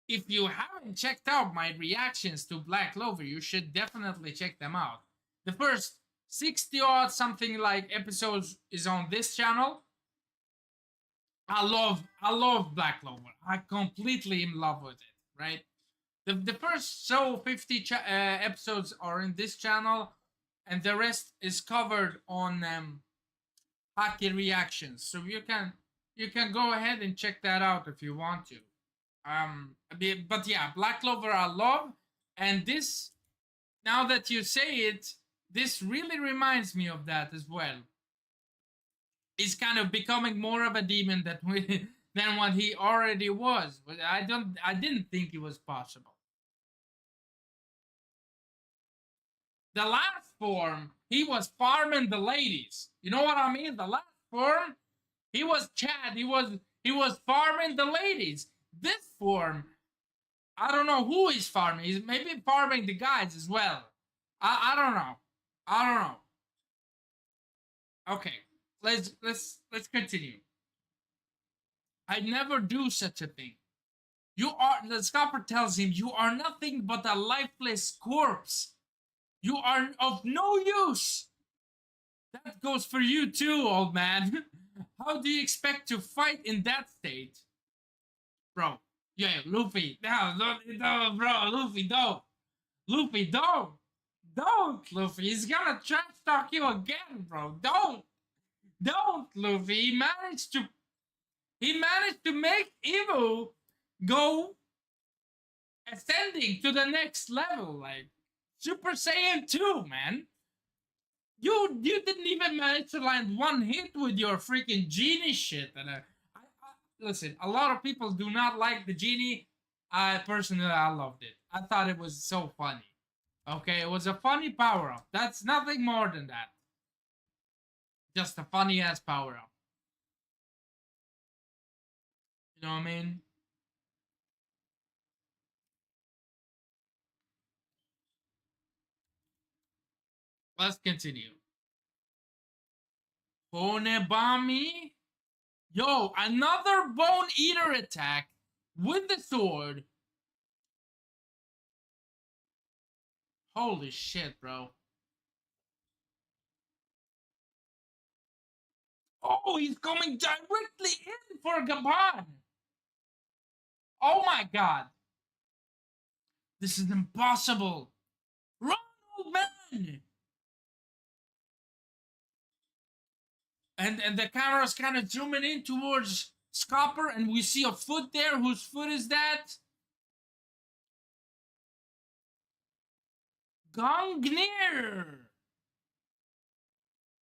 if you haven't checked out my reactions to Black Clover, you should definitely check them out. The first 60 odd something like episodes is on this channel. I love Black Clover. I completely in love with it, right? The first 50 episodes are in this channel, and the rest is covered on Haki reactions. So you can go ahead and check that out if you want to. But yeah, Black Clover I love, and this, now that you say it, this really reminds me of that as well. He's kind of becoming more of a demon than what he already was. But I didn't think it was possible. The last form, he was farming the ladies. You know what I mean? The last form, he was Chad. He was farming the ladies. This form, I don't know who he's farming. He's maybe farming the guys as well. I don't know. I don't know. Okay, let's continue. I never do such a thing. The scalper tells him, you are nothing but a lifeless corpse. You are of no use. That goes for you too, old man. How do you expect to fight in that state? Bro, yeah, Luffy, no, bro, Luffy, don't. Luffy, don't, Luffy. He's gonna trash talk you again, bro. Don't, Luffy. He managed to make Evo go ascending to the next level, like Super Saiyan 2, man. You didn't even manage to land one hit with your freaking genie shit. And listen, a lot of people do not like the genie. I personally, I loved it. I thought it was so funny. Okay, it was a funny power up. That's nothing more than that. Just a funny ass power up. You know what I mean? Let's continue. Bonebami? Yo, another Bone Eater attack with the sword. Holy shit, bro. Oh, he's coming directly in for Gababn. Oh my god. This is impossible. Run, old man. And the camera's kind of zooming in towards Scopper, and we see a foot there. Whose foot is that? Gungnir.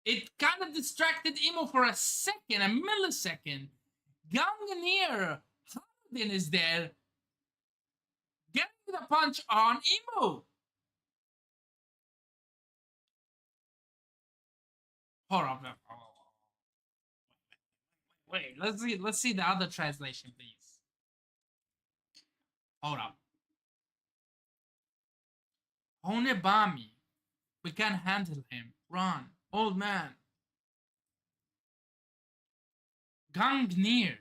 It kind of distracted Emo for a second, a millisecond. Gungnir Harden is there, getting the punch on Emo. Hold on. Wait, let's see the other translation, please. Hold up. Honebami. We can't handle him. Run. Old man. Gungnir.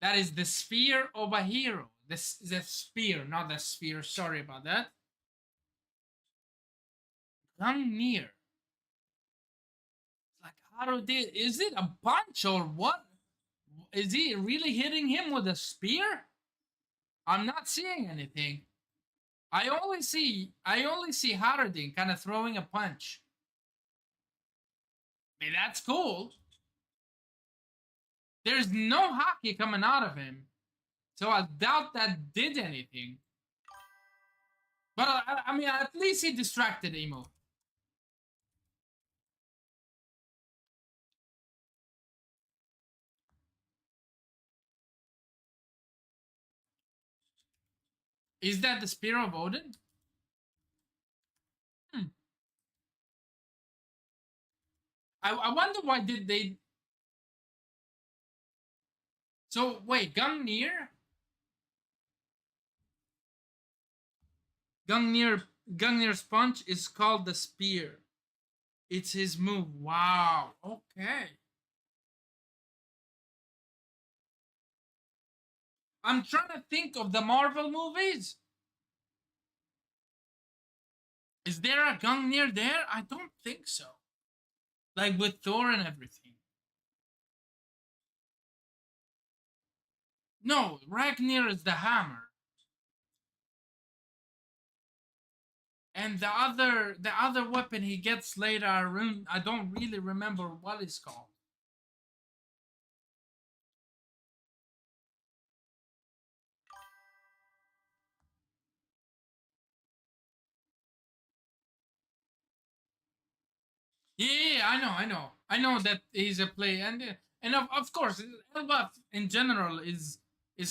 That is the sphere of a hero. The spear, not the sphere. Sorry about that. Gungnir. Like, how do they? Is it a punch or what? is he really hitting him with a spear? I'm not seeing anything. I only see Haradin kind of throwing a punch. I mean, that's cool. There's no hockey coming out of him, so I doubt that did anything. But I mean, at least he distracted Emo. Is that the Spear of Odin? Hmm. I wonder why did they. So wait, Gungnir's punch is called the Spear. It's his move. Wow. Okay. I'm trying to think of the Marvel movies. Is there a Gungnir there? I don't think so. Like with Thor and everything. No, Ragnir is the hammer. And the other weapon he gets later, I don't really remember what it's called. Yeah, I know that he's a play, and of course, Elbaf in general is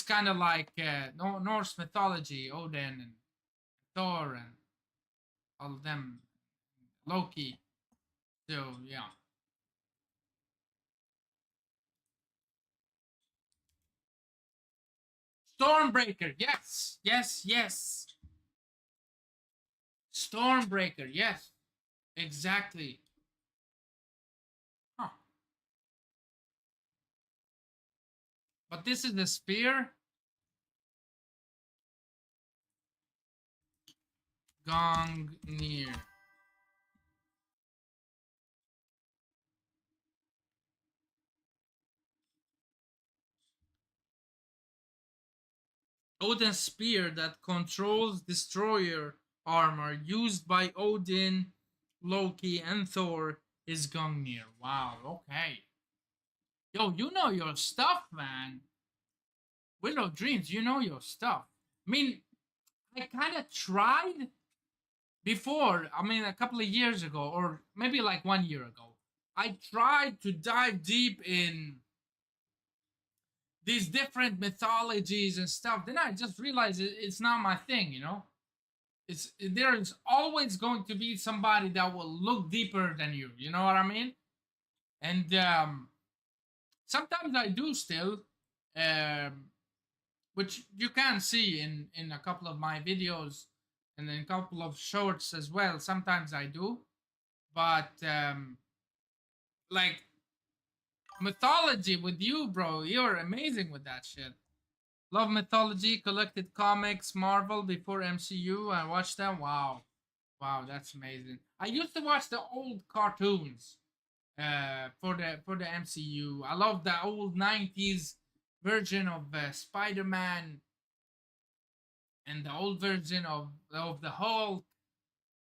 kind of like Norse mythology, Odin and Thor and all of them, Loki. So yeah, Stormbreaker. Yes, yes, yes. Stormbreaker. Yes, exactly. Huh. But this is the spear. Gongnir. Odin's spear that controls destroyer armor used by Odin, Loki, and Thor is Gungnir. Wow, okay. Yo, you know your stuff, man. Willow Dreams, you know your stuff. I mean, I kind of tried before, I mean, a couple of years ago, or maybe like 1 year ago. I tried to dive deep in these different mythologies and stuff. Then I just realized it's not my thing, you know? There's always going to be somebody that will look deeper than you. You know what I mean? And sometimes I do still, um, which you can see in a couple of my videos and in a couple of shorts as well. Sometimes I do, but like mythology with you, bro, you're amazing with that shit. Love mythology, collected comics, Marvel before MCU. I watched them. Wow, wow, that's amazing. I used to watch the old cartoons for the MCU. I love the old '90s version of Spider-Man and the old version of the Hulk.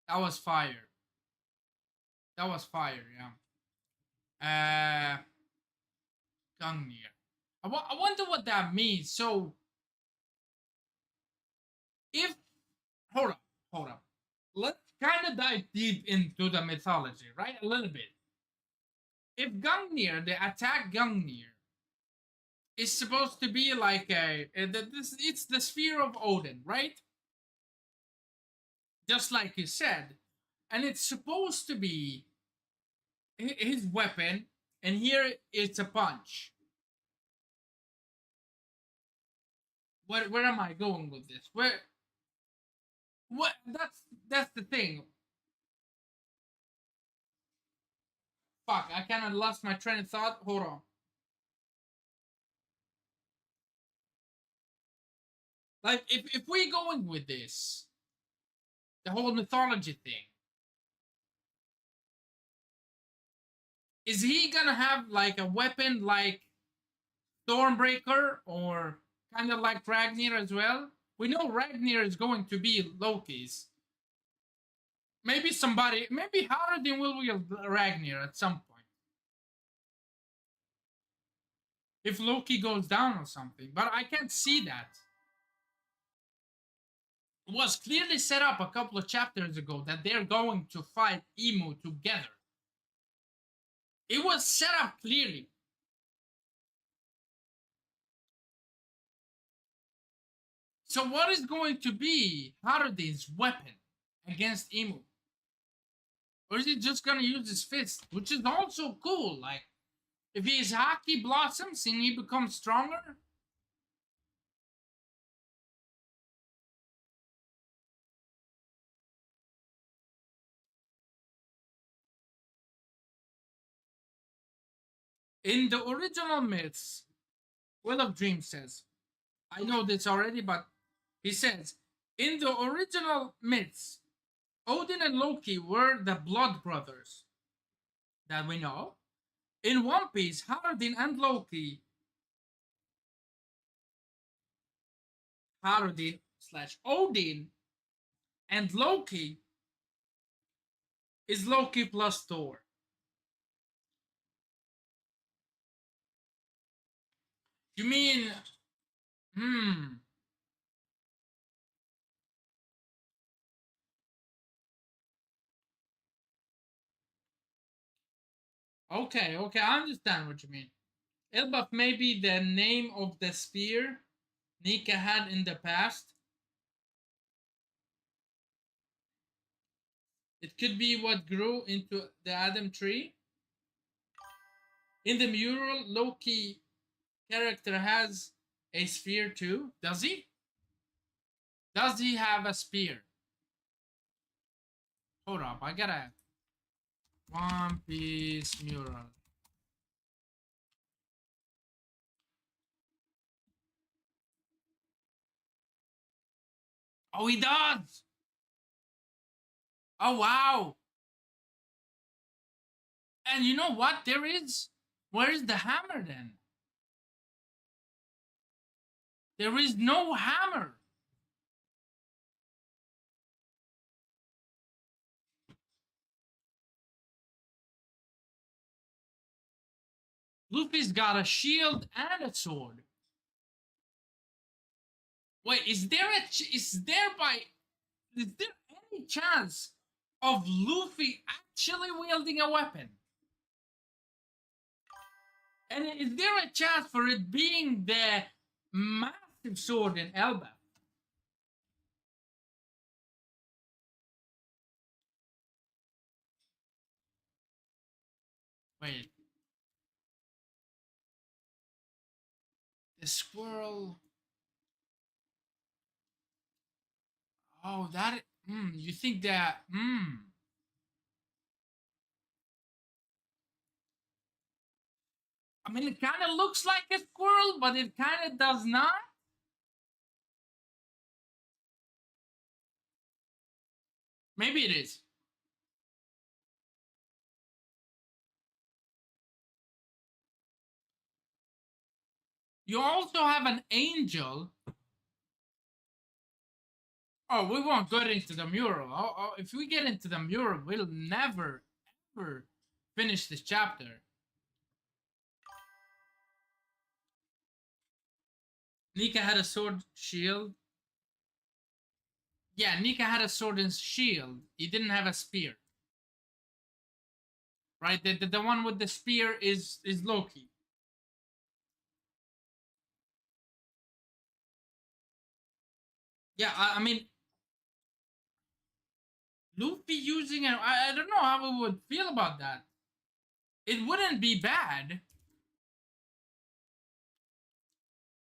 That was fire. That was fire. Yeah. Gungnir. I wonder what that means. So if hold up, hold up. Let's kind of dive deep into the mythology, right? A little bit. If Gungnir, the attack Gungnir, is supposed to be like it's the sphere of Odin, right? Just like you said, and it's supposed to be his weapon, and here it's a punch. Where am I going with this? What that's the thing. Fuck, I kind of lost my train of thought. Hold on. Like if we going with this, the whole mythology thing, is he gonna have like a weapon like Stormbreaker or kind of like Ragnar as well. We know Ragnar is going to be Loki's. Maybe somebody, maybe Haraldin will wield Ragnar at some point. If Loki goes down or something. But I can't see that. It was clearly set up a couple of chapters ago that they're going to fight Emu together. It was set up clearly. So what is going to be Haraldin's weapon against Emu? Or is he just gonna use his fist? Which is also cool. Like, if his Haki blossoms and he becomes stronger. In the original myths, Will of Dreams says, I know this already, but he says, in the original myths, Odin and Loki were the blood brothers that we know. In One Piece, Haraldin and Loki, Haraldin slash Odin and Loki is Loki plus Thor. You mean, hmm. Okay, okay, I understand what you mean. Elbaf may be the name of the spear Nika had in the past. It could be what grew into the Adam tree. In the mural, Loki character has a spear too. Does he? Does he have a spear? Hold up, I gotta. One Piece mural. Oh, he does! Oh, wow! And you know what there is? Where is the hammer then? There is no hammer. Luffy's got a shield and a sword. Wait, is there any chance of Luffy actually wielding a weapon? And is there a chance for it being the massive sword in Elba? Wait. The squirrel. Oh, that. You think that. I mean, it kind of looks like a squirrel, but it kind of does not. Maybe it is. You also have an angel. Oh, we won't get into the mural. If we get into the mural, we'll never, ever finish this chapter. Nika had a sword shield. Yeah, Nika had a sword and shield. He didn't have a spear. Right? The one with the spear is Loki. Yeah, I mean, Luffy using it, I don't know how we would feel about that. It wouldn't be bad.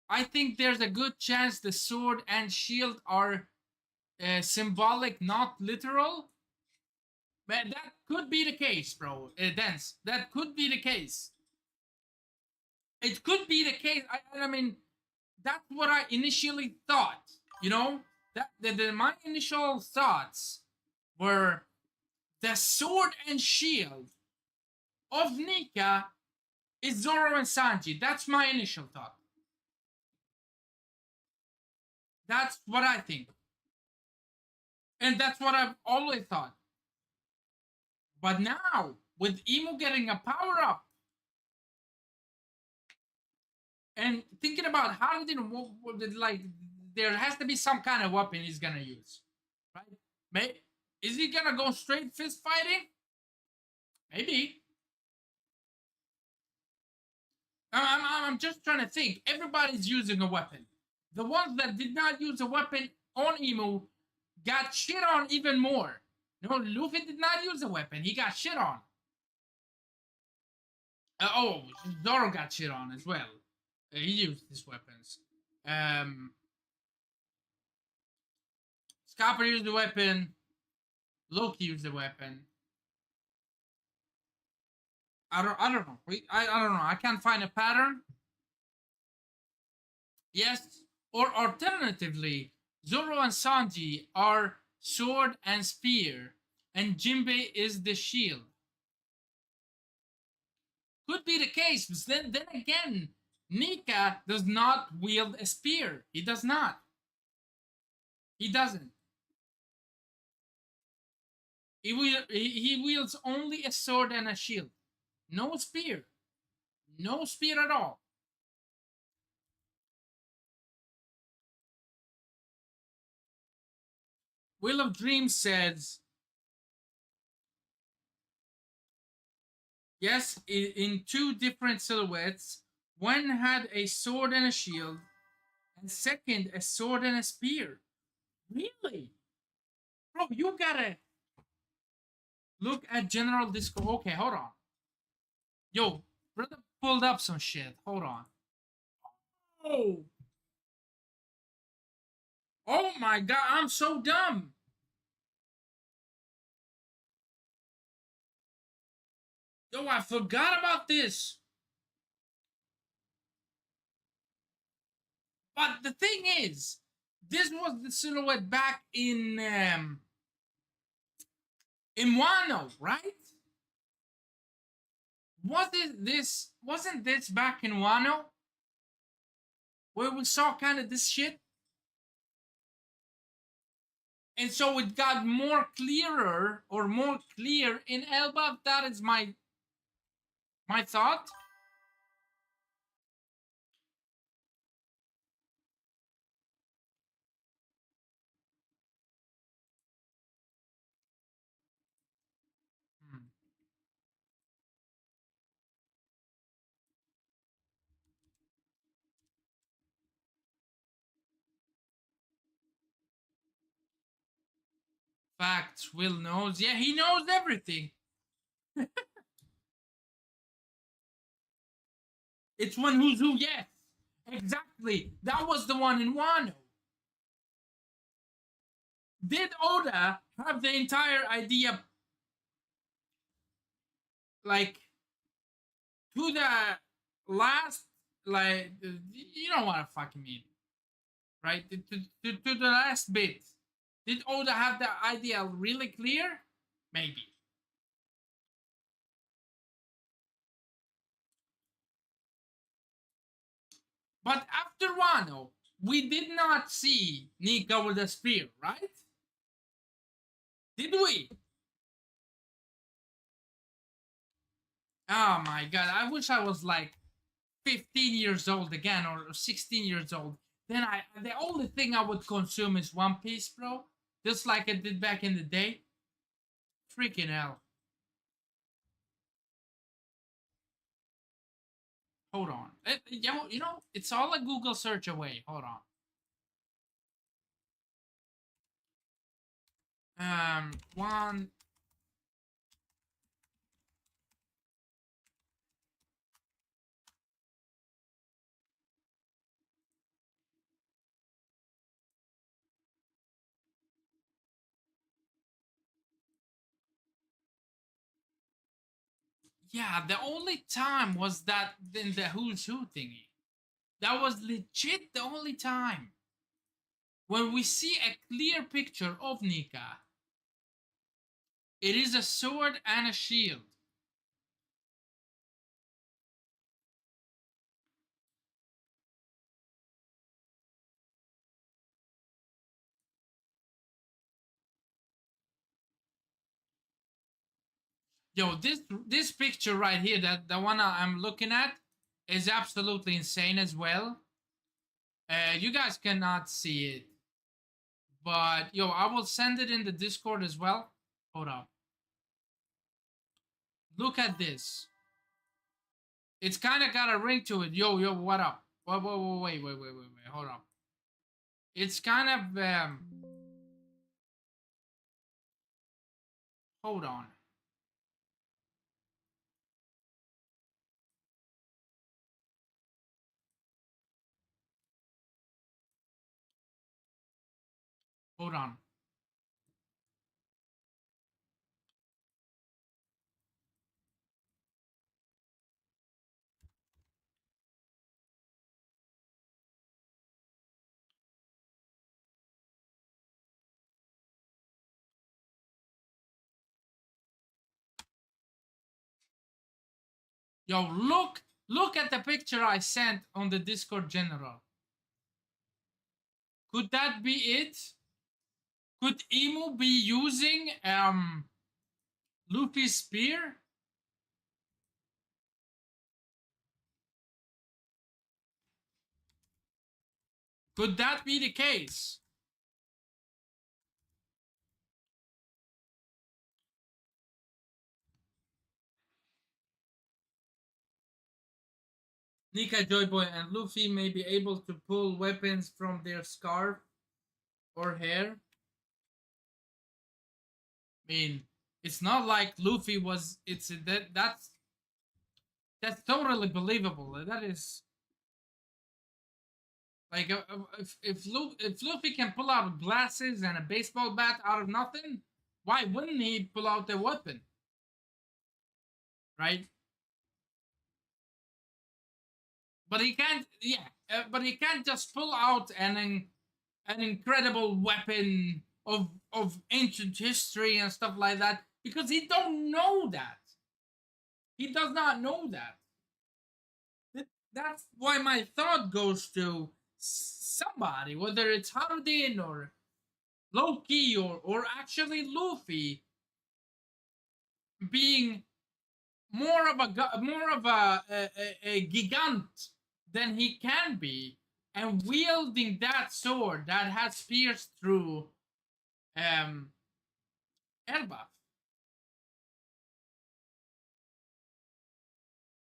I think there's a good chance the sword and shield are symbolic, not literal. But that could be the case, bro. Dance. That could be the case. It could be the case. I mean, that's what I initially thought. You know, my initial thoughts were the sword and shield of Nika It's Zoro and Sanji. That's my initial thought. That's what I think. And that's what I've always thought. But now, with Emo getting a power up, and thinking about how did like there has to be some kind of weapon he's gonna use, right? Is he gonna go straight fist fighting? Maybe. I'm just trying to think. Everybody's using a weapon. The ones that did not use a weapon on Emu got shit on even more. No, Luffy did not use a weapon. He got shit on. Oh, Zoro got shit on as well. He used his weapons. Um, Scopper used the weapon. Loki used the weapon. I don't know. I don't know. I can't find a pattern. Yes, or alternatively, Zoro and Sanji are sword and spear, and Jinbei is the shield. Could be the case, but then again, Nika does not wield a spear. He does not. He doesn't. He wields only a sword and a shield. No spear. No spear at all. Wheel of Dreams says, yes, in two different silhouettes. One had a sword and a shield, and second, a sword and a spear. Really? Bro, you gotta look at General Disco. Okay, hold on. Yo, brother pulled up some shit. Hold on. Oh. Oh my god, I'm so dumb. Yo, I forgot about this. But the thing is, this was the silhouette back in Wano, right? Wasn't this back in Wano? Where we saw kind of this shit? And so it got more clearer or more clear in Elba. That is my thought. Hmm. Facts. Will knows. Yeah, he knows everything. It's one who's who. Yes, exactly. That was the one in Wano. Did Oda have the entire idea like to the last, like, you know what I fucking mean, right? To the last bit. Did Oda have the idea really clear? Maybe. But after Wano, we did not see Nika with a spear, right? Did we? Oh my god, I wish I was like 15 years old again or 16 years old. Then the only thing I would consume is One Piece, bro. Just like I did back in the day. Freaking hell. Hold on. You know, it's all a Google search away. Hold on. One. Yeah, the only time was that in the Who's Who thingy. That was legit the only time. When we see a clear picture of Nika, it is a sword and a shield. Yo, this picture right here, that the one I'm looking at, is absolutely insane as well. You guys cannot see it, but yo, I will send it in the Discord as well. Hold up. Look at this. It's kind of got a ring to it. Yo, what up? Whoa, wait. Hold up. It's kind of hold on. Hold on. Yo, look at the picture I sent on the Discord general. Could that be it? Could Emu be using Luffy's spear? Could that be the case? Nika, Joyboy, and Luffy may be able to pull weapons from their scarf or hair. I mean, it's not like Luffy was. It's that's totally believable. That is like if Luffy can pull out glasses and a baseball bat out of nothing, why wouldn't he pull out a weapon? Right? But he can't. Yeah, but he can't just pull out an incredible weapon of ancient history and stuff like that because he don't know that. He does not know that. That's why my thought goes to somebody, whether it's Harudin or Loki or actually Luffy, being more of a gigant than he can be, and wielding that sword that has pierced through Elbaf.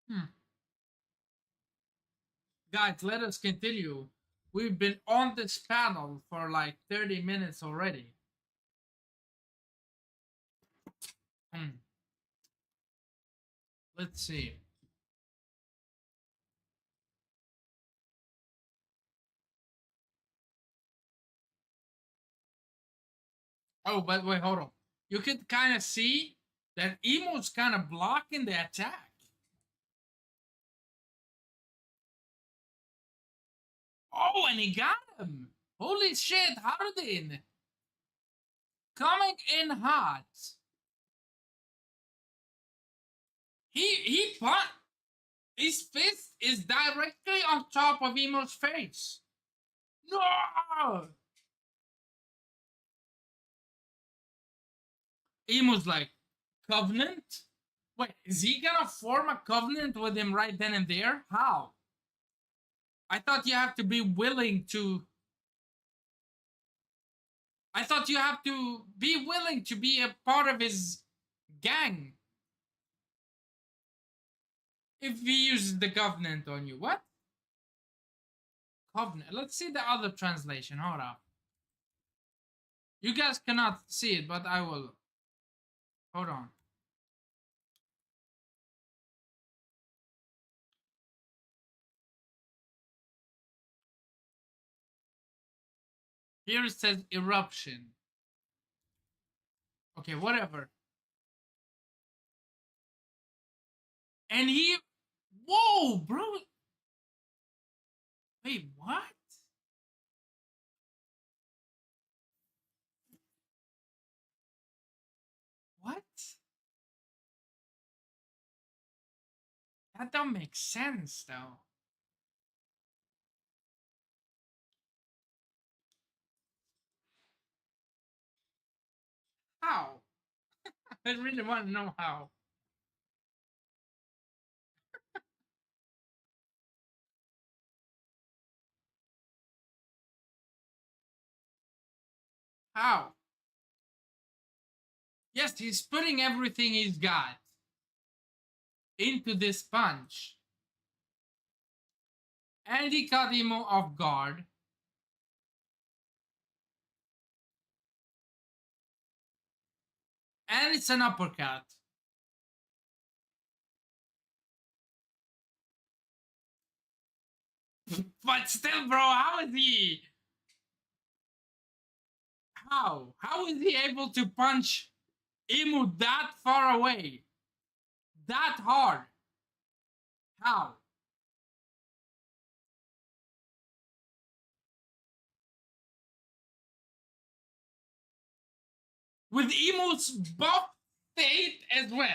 Hmm. Guys, let us continue. We've been on this panel for like 30 minutes already. Hmm. Let's see. Oh, but wait, hold on. You can kind of see that Emo's kind of blocking the attack. Oh, and he got him. Holy shit, Hardin. Coming in hot. He put his fist is directly on top of Emo's face. No! Emo's like, Covenant? Wait, is he gonna form a covenant with him right then and there? How? I thought you have to be willing to. I thought you have to be willing to be a part of his gang if he uses the covenant on you. What? Covenant. Let's see the other translation. Hold up. You guys cannot see it, but I will. Hold on. Here it says eruption. Okay, whatever. And he. Whoa, bro. Wait, what? What? That don't make sense, though. How? I really want to know how. How? Yes, he's putting everything he's got into this punch. And he caught him off guard. And it's an uppercut. But still, bro, how is he? How? How is he able to punch Imu that far away? That hard? How? With Imu's buff state as well.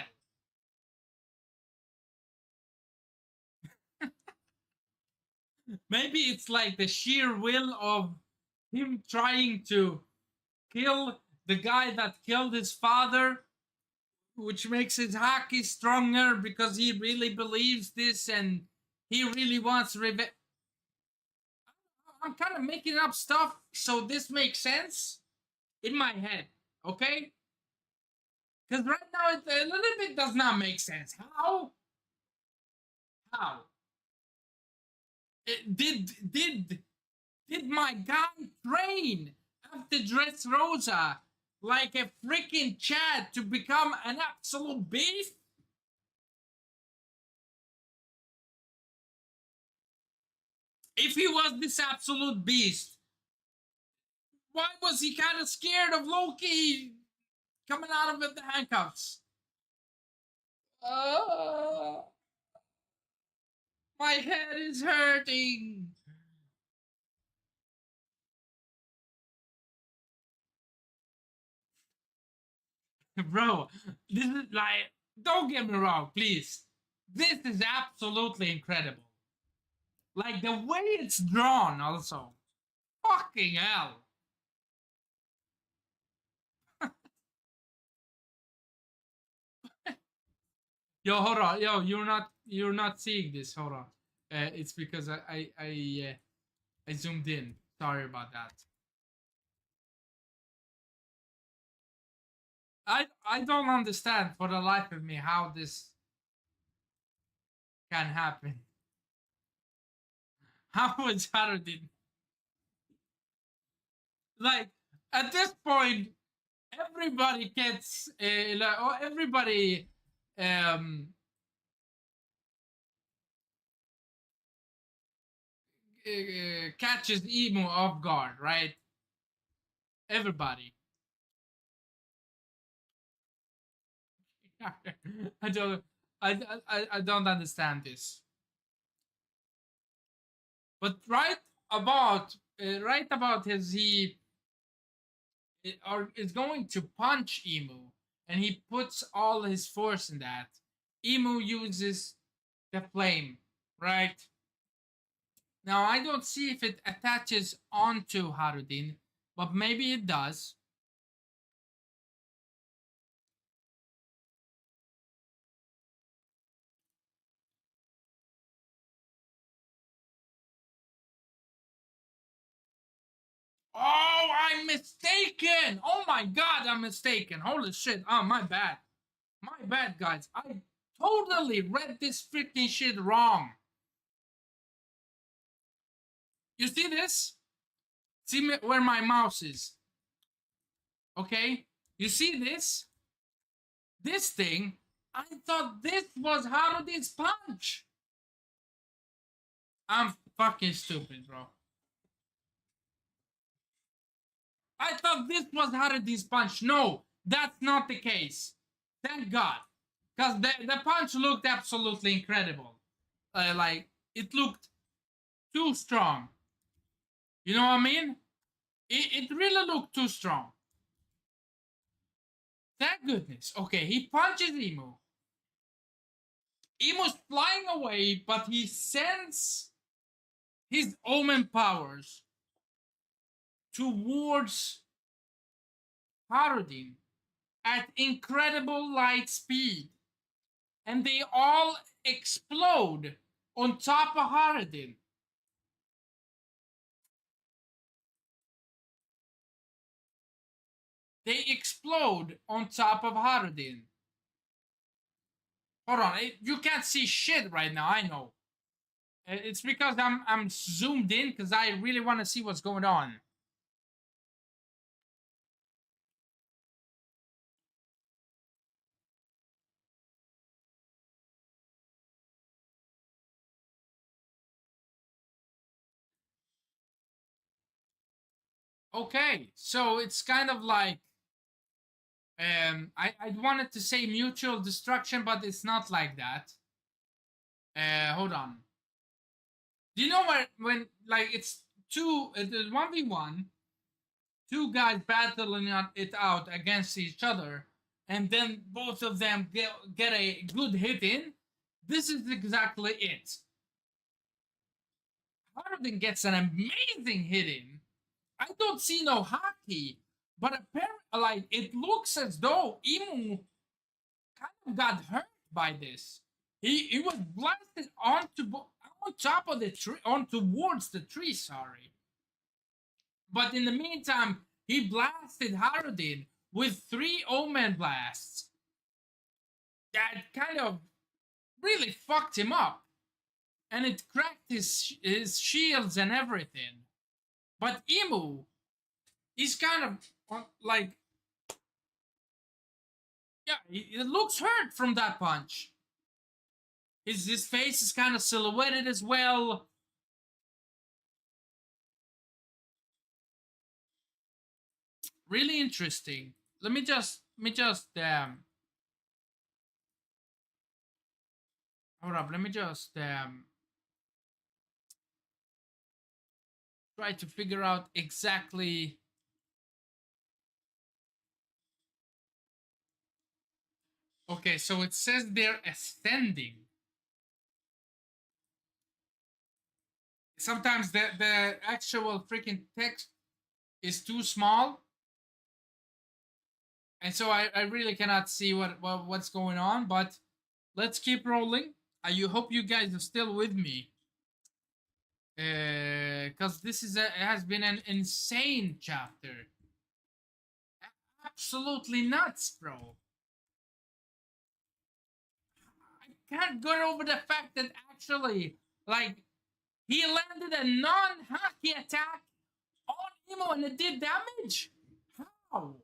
Maybe it's like the sheer will of him trying to kill the guy that killed his father, which makes his hockey stronger because he really believes this and he really wants revenge. I'm kind of making up stuff so this makes sense in my head, okay? Because right now it a little bit does not make sense. How? How? Did my guy train after Dressrosa like a freaking Chad to become an absolute beast? If he was this absolute beast, why was he kind of scared of Loki coming out of the handcuffs? Uh, my head is hurting. Bro, this is like, don't get me wrong, please. This is absolutely incredible. Like the way it's drawn, also. Fucking hell. Yo, hold on. Yo, you're not seeing this. Hold on. It's because I zoomed in. Sorry about that. I don't understand for the life of me how this can happen. How is Haruddin like at this point? Everybody gets like, or everybody um catches Emo off guard, right? Everybody. I don't. I don't understand this. But right about his he or is going to punch Emu, and he puts all his force in that. Emu uses the flame, right? Now I don't see if it attaches onto Harudin, but maybe it does. Oh, I'm mistaken! Oh my god, I'm mistaken. Holy shit. Oh, my bad. My bad, guys. I totally read this freaking shit wrong. You see this? See where my mouse is. Okay? You see this? This thing? I thought this was Harudin's punch. I'm fucking stupid, bro. I thought this was Harudin's punch. No, that's not the case. Thank God. Because the punch looked absolutely incredible. Like, it looked too strong. You know what I mean? It really looked too strong. Thank goodness. Okay, he punches Emu. Emu's flying away, but he sends his omen powers towards Harudin at incredible light speed. And they all explode on top of Harudin. they explode on top of Harudin. Hold on, you can't see shit right now. I know. It's because I'm zoomed in because I really want to see what's going on. Okay, so it's kind of like I wanted to say mutual destruction, but it's not like that. Hold on. Do you know when like it's two 1v1, two guys battling it out against each other, and then both of them get a good hit in? This is exactly it. Harden gets an amazing hit in. I don't see no hockey, but apparently, like it looks as though Imu kind of got hurt by this. He was blasted on top of the tree, on towards the tree. Sorry, but in the meantime, he blasted Harudin with 3 Omen blasts. That kind of really fucked him up, and it cracked his shields and everything. But Imu, he's kind of like, yeah, it looks hurt from that punch. His face is kind of silhouetted as well. Really interesting. Let me just hold up. Let me just try to figure out exactly. Okay, so it says they're ascending. Sometimes the actual freaking text is too small, and so I really cannot see what's going on. But let's keep rolling. I hope you guys are still with me, because this has been an insane chapter. Absolutely nuts, bro. I can't get over the fact that actually, like, he landed a non-hockey attack on Emo and it did damage. How?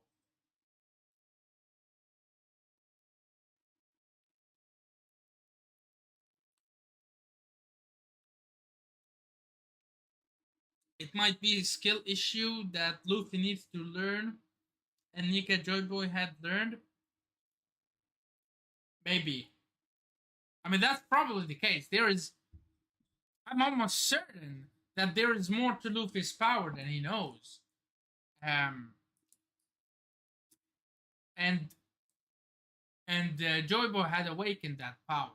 It might be a skill issue that Luffy needs to learn and Nika Joyboy had learned. Maybe. I mean, that's probably the case. I'm almost certain that there is more to Luffy's power than he knows. Um, and Joyboy had awakened that power.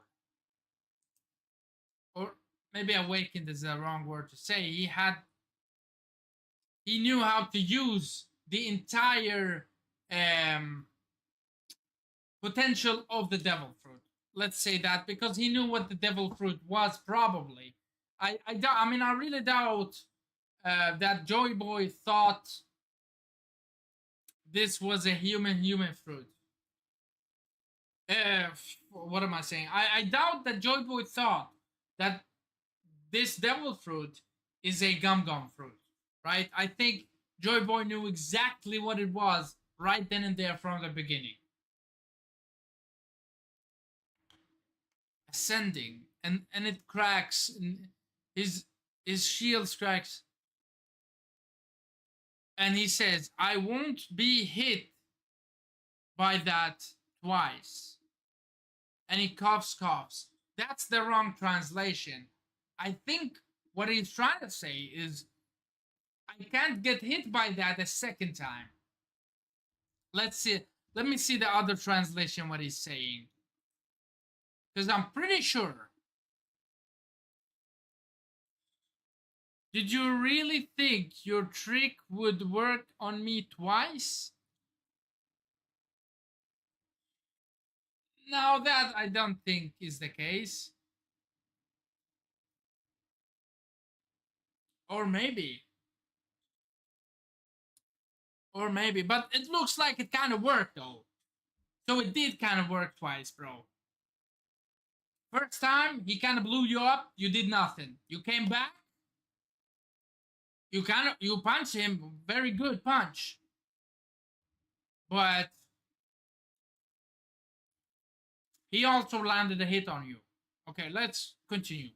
Or maybe awakened is the wrong word to say. He knew how to use the entire potential of the devil fruit. Let's say that because he knew what the devil fruit was. Probably, I mean, I really doubt that Joy Boy thought this was a human fruit. What am I saying? I doubt that Joy Boy thought that this devil fruit is a gum gum fruit, right? I think Joy Boy knew exactly what it was right then and there from the beginning. Ascending, and it cracks, and his shield cracks, and he says, "I won't be hit by that twice." And he coughs. That's the wrong translation. I think what he's trying to say is, I can't get hit by that a second time. Let's see. Let me see the other translation, what he's saying. Because I'm pretty sure. Did you really think your trick would work on me twice? Now that I don't think is the case. Or maybe. Or maybe, but it looks like it kind of worked though. So it did kind of work twice, bro. First time, he kind of blew you up. You did nothing. You came back. You punch him. Very good punch. But he also landed a hit on you. Okay, let's continue.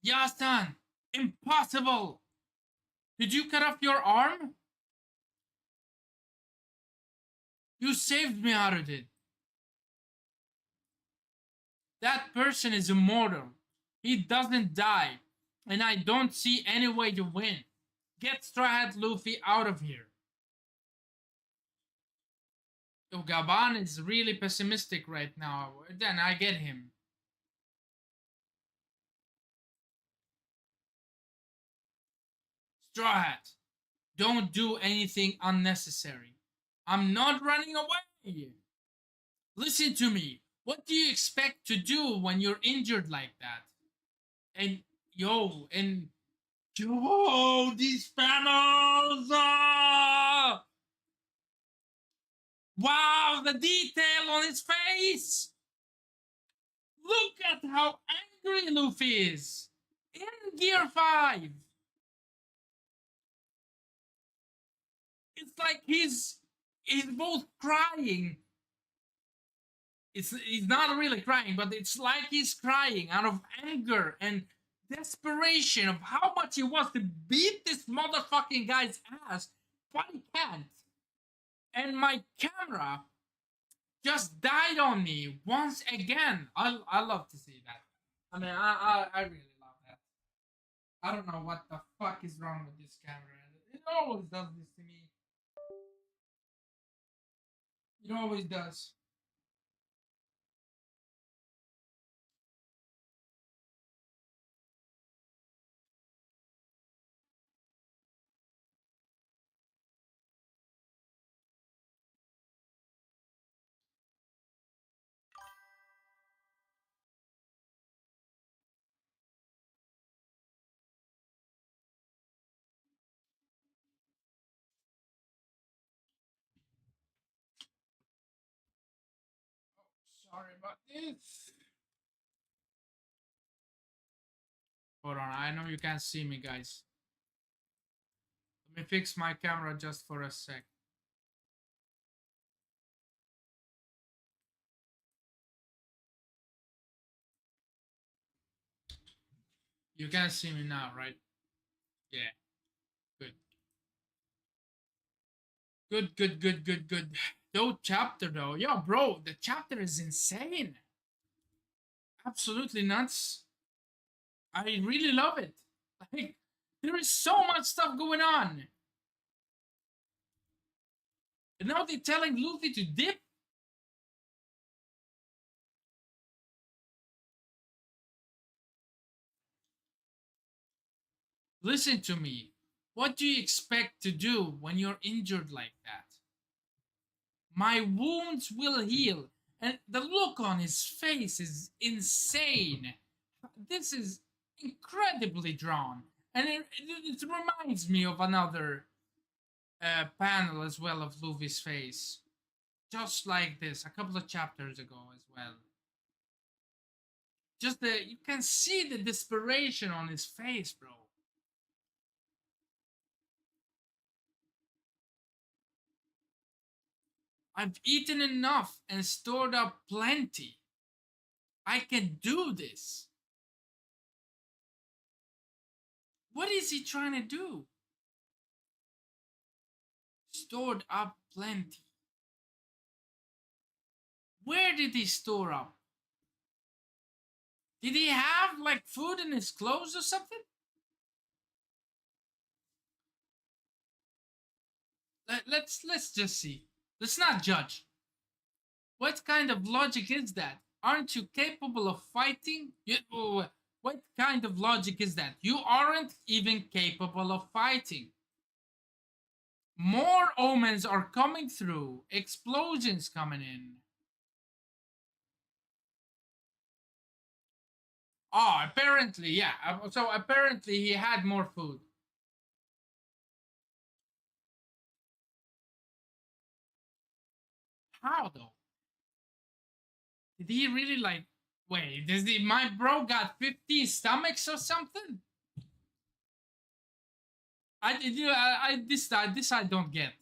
Yastan, impossible. Did you cut off your arm? You saved me out of it. That person is immortal. He doesn't die. And I don't see any way to win. Get Straw Hat Luffy out of here. So Gababn is really pessimistic right now. Then I get him. Straw Hat, don't do anything unnecessary. I'm not running away. Listen to me. What do you expect to do when you're injured like that? And yo, these panels! Wow, the detail on his face! Look at how angry Luffy is in Gear 5. It's like he's both crying. He's not really crying, but it's like he's crying out of anger and desperation of how much he wants to beat this motherfucking guy's ass, but he can't. And my camera just died on me once again. I love to see that. I mean, I really love that. I don't know what the fuck is wrong with this camera. It always does this to me. It always does. Sorry about this. Hold on, I know you can't see me, guys. Let me fix my camera just for a sec. You can see me now, right? Yeah. Good. Good. No chapter though. Yo, bro, the chapter is insane. Absolutely nuts. I really love it. Like, there is so much stuff going on. And now they're telling Luffy to dip. Listen to me. What do you expect to do when you're injured like that? My wounds will heal. And the look on his face is insane. This is incredibly drawn. And it reminds me of another panel as well of Luffy's face. Just like this, a couple of chapters ago as well. Just you can see the desperation on his face, bro. I've eaten enough and stored up plenty. I can do this. What is he trying to do? Stored up plenty. Where did he store up? Did he have like food in his clothes or something? Let's just see. Let's not judge. What kind of logic is that? Aren't you capable of fighting? What kind of logic is that? You aren't even capable of fighting. More omens are coming through. Explosions coming in. Oh, apparently, yeah. So apparently he had more food. How though? Did he really like? Wait, my bro got 50 stomachs or something? This I don't get.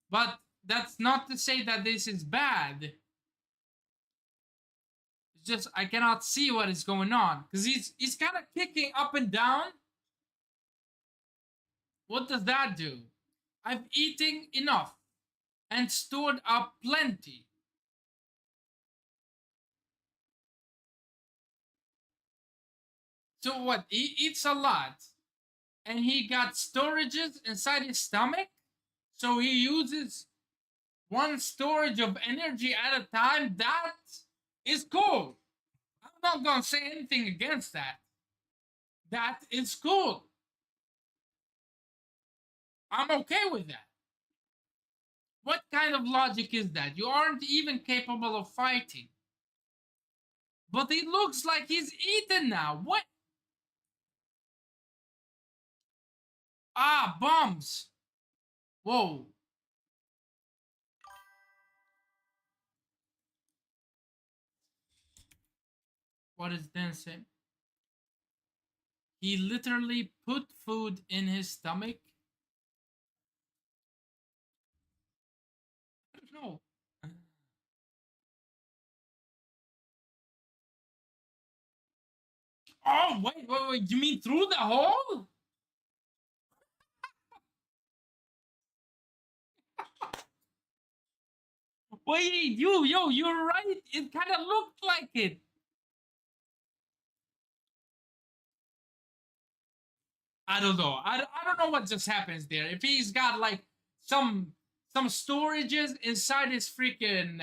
But that's not to say that this is bad. It's just I cannot see what is going on because he's kind of kicking up and down. What does that do? I've eaten enough and stored up plenty. So what? He eats a lot, and he got storages inside his stomach. So he uses one storage of energy at a time. That is cool. I'm not gonna say anything against that. That is cool. I'm okay with that. What kind of logic is that? You aren't even capable of fighting. But it looks like he's eaten now. What? Ah, bombs. Whoa. What is dancing? He literally put food in his stomach. I don't know. Oh, wait. You mean through the hole? Wait, you're right. It kind of looked like it. I don't know. I don't know what just happens there. If he's got like some some storages inside his freaking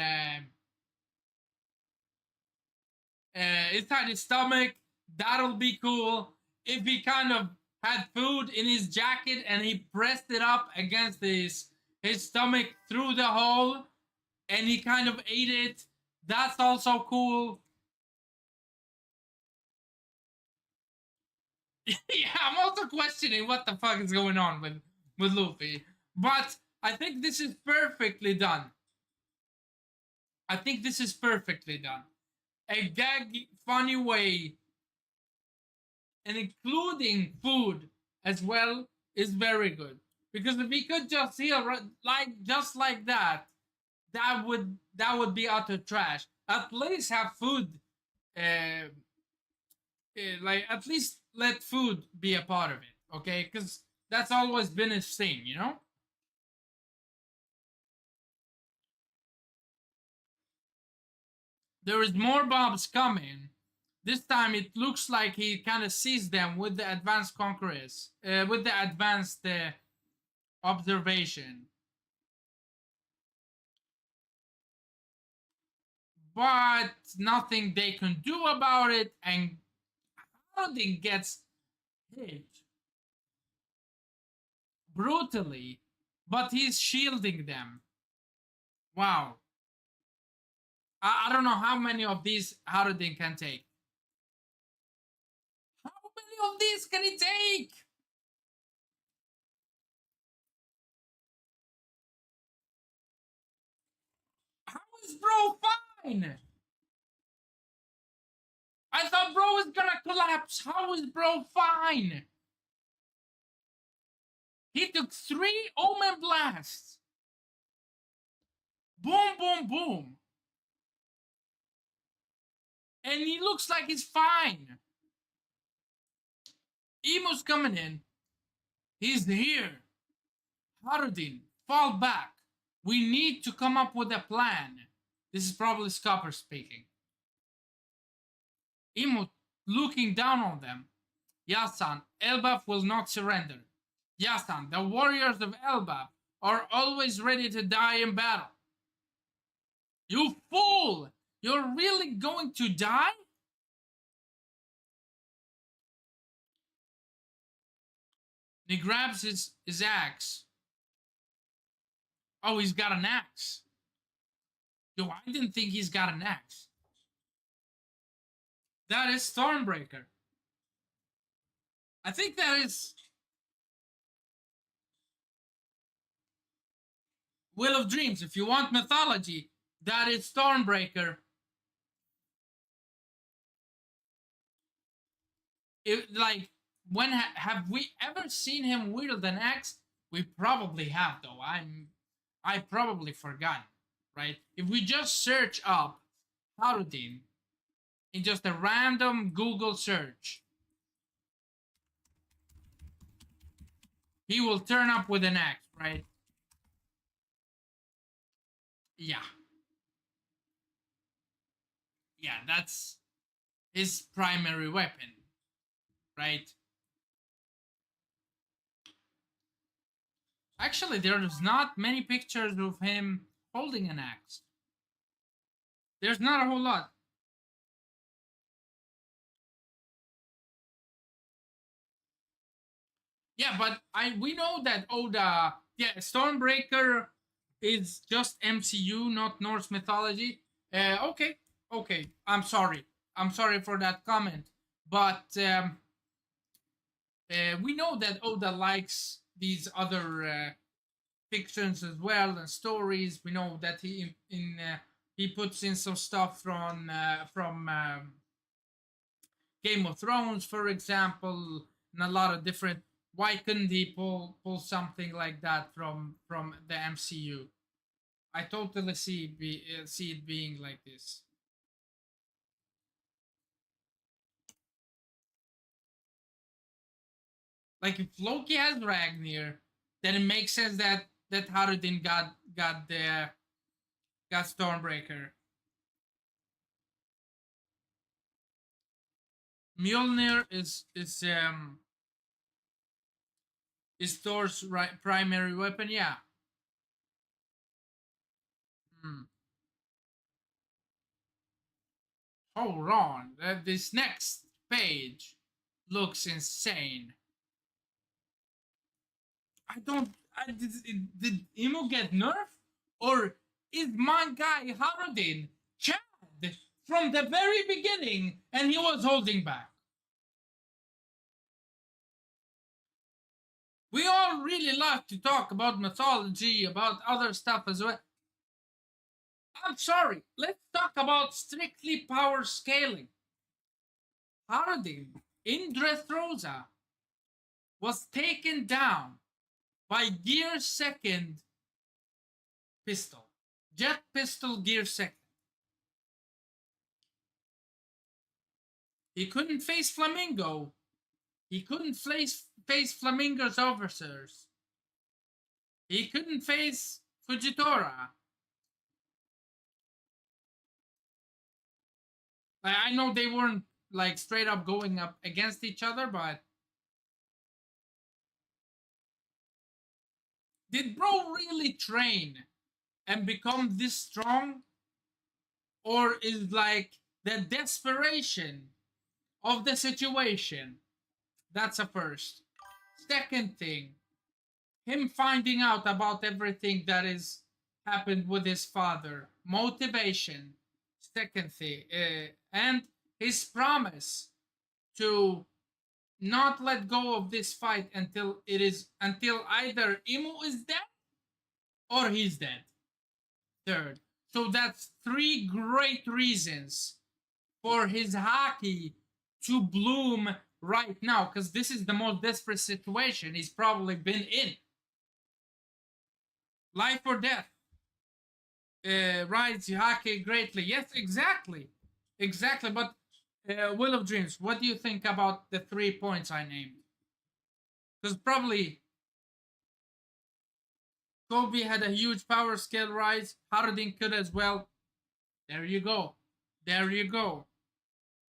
inside his stomach, that'll be cool. If he kind of had food in his jacket and he pressed it up against his stomach through the hole and he kind of ate it, that's also cool. Yeah, I'm also questioning what the fuck is going on with Luffy. But I think this is perfectly done. I think this is perfectly done. A gag funny way and including food as well is very good. Because if we could just heal like just like that, that would be utter trash. At least have food, uh, like at least let food be a part of it, okay? Because that's always been his thing, you know. There is more mobs coming. This time it looks like he kind of sees them with the advanced conquerors, with the advanced observation. But nothing they can do about it, and Howden gets hit brutally, but he's shielding them. Wow. I don't know how many of these Howden can take. How many of these can he take? How is bro fine? I thought bro was gonna collapse. How is bro fine? He took 3 Omen blasts. Boom, boom, boom. And he looks like he's fine. Emo's coming in. He's here. Harudin, fall back. We need to come up with a plan. This is probably Scopper speaking. Emo looking down on them. Yasan, Elbaf will not surrender. Yasan, the warriors of Elbaf are always ready to die in battle. You fool! You're really going to die? And he grabs his axe. Oh, he's got an axe. Yo, I didn't think he's got an axe. That is Stormbreaker. I think that is Will of Dreams. If you want mythology, That is Stormbreaker. Like, when have we ever seen him wield an axe? We probably have, though. I probably forgot, right? If we just search up Harudin in just a random Google search, he will turn up with an axe, right? Yeah, yeah, that's his primary weapon, right? Actually, there's not many pictures of him holding an axe. There's not a whole lot. Yeah, but we know that Oda, yeah, Stormbreaker is just MCU, not Norse mythology. Okay, okay. I'm sorry. I'm sorry for that comment, but we know that Oda likes these other fictions as well and stories. We know that he puts in some stuff from Game of Thrones, for example, and a lot of different. Why couldn't he pull something like that from the MCU? I totally see it being like this. Like, if Loki has Ragnar, then it makes sense that Harudin got Stormbreaker. Mjolnir is Thor's primary weapon. Yeah. Hmm. Hold on. This next page looks insane. I don't. Did Emo get nerfed? Or is my guy Harudin Chad from the very beginning and he was holding back? We all really love to talk about mythology, about other stuff as well. I'm sorry, let's talk about strictly power scaling. Harudin in Dressrosa was taken down by Gear Second pistol. Jet pistol Gear Second. He couldn't face Flamingo. He couldn't face Flamingo's officers. He couldn't face Fujitora. I know they weren't like straight up going up against each other, but did bro really train and become this strong? Or is like the desperation of the situation? That's a first. Second thing, him finding out about everything that is happened with his father. Motivation. Second thing, and his promise to not let go of this fight until either Imu is dead or he's dead. Third. So that's three great reasons for his haki to bloom right now, because this is the most desperate situation he's probably been in. Life or death. Rides haki greatly. Yes, exactly. Exactly. But Will of Dreams, what do you think about the 3 points I named? Because probably Kobe had a huge power scale rise. Harudin could as well. There you go. There you go.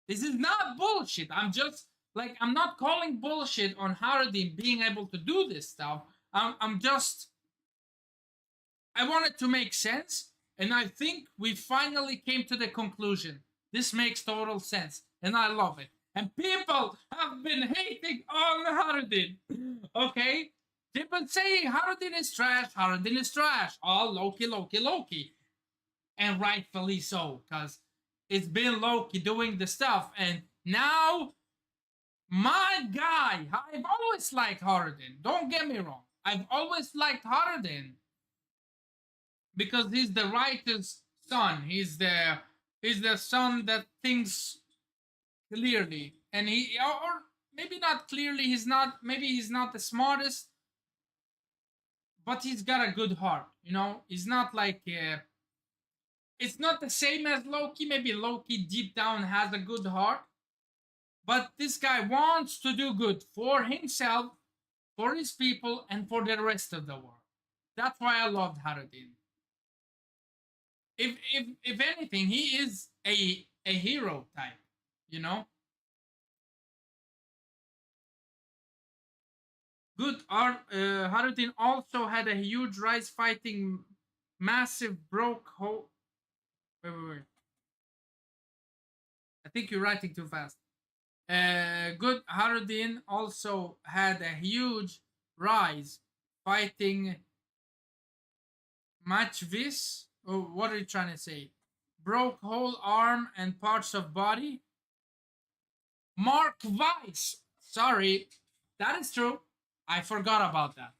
This is not bullshit. I'm not calling bullshit on Harudin being able to do this stuff. I'm just, I want it to make sense. And I think we finally came to the conclusion. This makes total sense. And I love it. And people have been hating on Harudin. Okay? They've been saying Harudin is trash. Harudin is trash. Oh, Loki, Loki, Loki. And rightfully so. Because it's been Loki doing the stuff. And now, my guy, I've always liked Harudin. Don't get me wrong. I've always liked Harudin because he's the righteous son. He's the son that thinks clearly, and or maybe not clearly. He's not. Maybe he's not the smartest, but he's got a good heart. He's not like. It's not the same as Loki. Maybe Loki deep down has a good heart, but this guy wants to do good for himself, for his people, and for the rest of the world. That's why I loved Haradin. If anything, he is a hero type, you know. Good art. Harutin also had a huge rise fighting massive broke hole. Wait. I think you're writing too fast. Good Harudin also had a huge rise fighting Machvis. Oh, what are you trying to say? Broke whole arm and parts of body. Mark Weiss. Sorry, that is true. I forgot about that.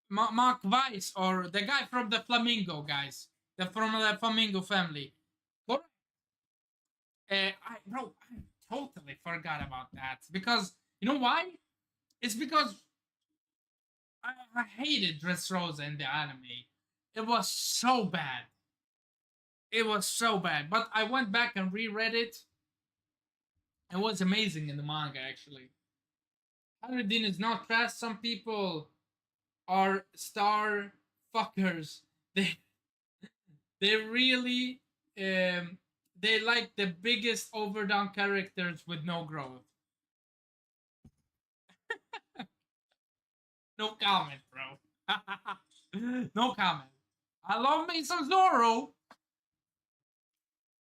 Mark Weiss, or the guy from the Flamingo guys, from the Flamingo family. I totally forgot about that, because you know why? It's because I hated Dressrosa in the anime. It was so bad. It was so bad. But I went back and reread it. It was amazing in the manga, actually. Haruddin is not trash. Some people are star fuckers. They they really they like the biggest overdone characters with no growth. No comment, bro. No comment. I love me some Zoro,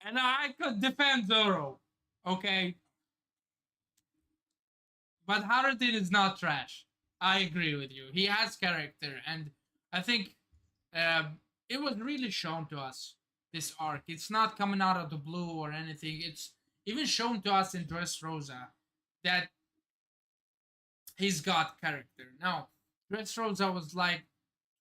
and I could defend Zoro. Okay, but Harutin is not trash. I agree with you. He has character, and I think it was really shown to us this arc. It's not coming out of the blue or anything. It's even shown to us in Dressrosa that he's got character. Now, Dressrosa was like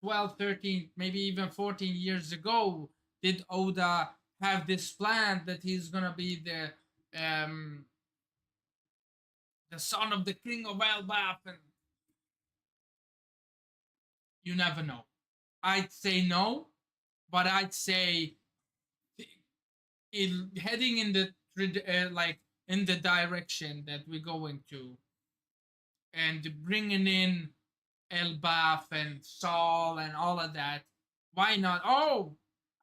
12, 13, maybe even 14 years ago. Did Oda have this plan that he's gonna be the son of the king of Elbaf? And you never know. I'd say no, but I'd say heading in the like in the direction that we're going to, and bringing in Elbaf and Saul and all of that. Why not? Oh,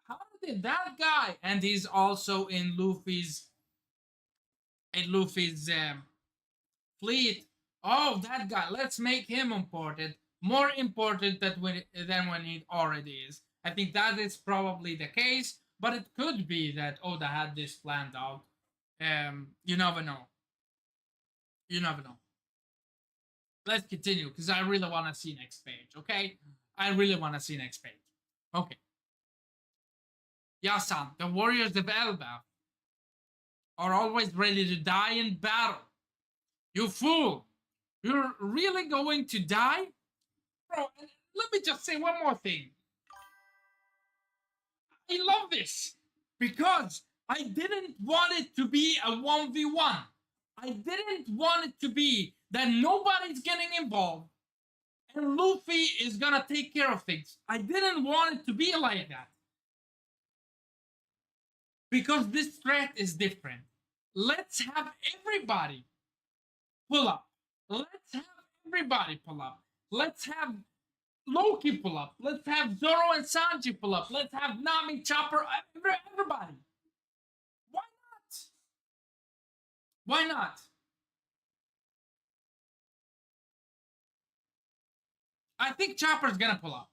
how did that guy? And he's also in Luffy's fleet. Oh, that guy. Let's make him important. More important than when he already is. I think that is probably the case, but it could be that Oda had this planned out. You never know. You never know. Let's continue, because I really want to see next page. Okay, I really want to see next page. Okay. Yasan, the warriors of Elbaf are always ready to die in battle. You fool! You're really going to die? Bro, let me just say one more thing. I love this because I didn't want it to be a 1v1. I didn't want it to be that nobody's getting involved and Luffy is gonna take care of things. I didn't want it to be like that. Because this threat is different. Let's have everybody pull up. Let's have everybody pull up. Let's have Loki pull up. Let's have Zoro and Sanji pull up. Let's have Nami, Chopper, everybody. Why not? Why not? I think Chopper's gonna pull up.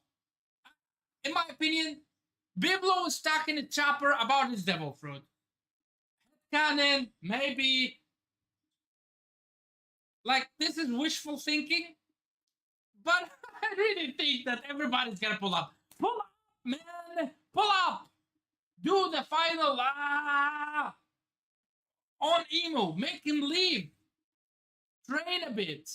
In my opinion, Biblo is talking to Chopper about his devil fruit. Canon, maybe. Like, this is wishful thinking, but I really think that everybody's gonna pull up. Pull up, man! Pull up! Do the final on Emo. Make him leave. Train a bit.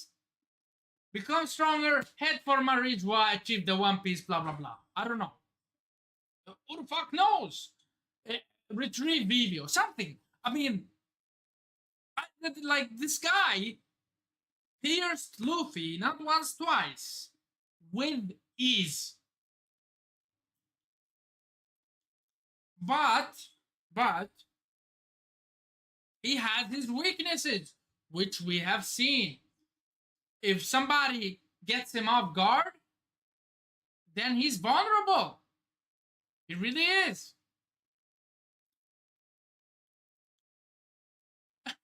Become stronger. Head for Marijwa. Achieve the One Piece. Blah blah blah. I don't know. Who the fuck knows? Uh, Retrieve video, something. I mean, like this guy pierced Luffy not once, twice with ease. But, but he has his weaknesses, which we have seen. If somebody gets him off guard, then he's vulnerable. He really is.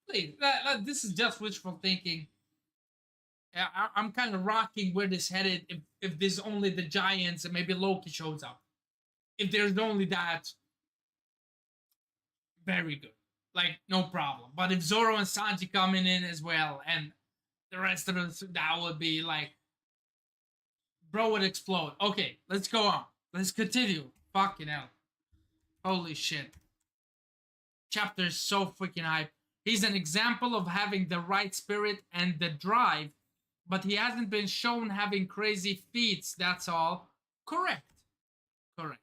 Please, this is just wishful thinking. I'm kind of rocking where this headed. If there's only the giants and maybe Loki shows up. If there's only that, very good. Like, no problem. But if Zoro and Sanji coming in as well, and the rest of us, that would be like, bro would explode. Okay, let's go on. Let's continue. Fucking hell. Holy shit. Chapter is so freaking hype. He's an example of having the right spirit and the drive, but he hasn't been shown having crazy feats, that's all. Correct. Correct.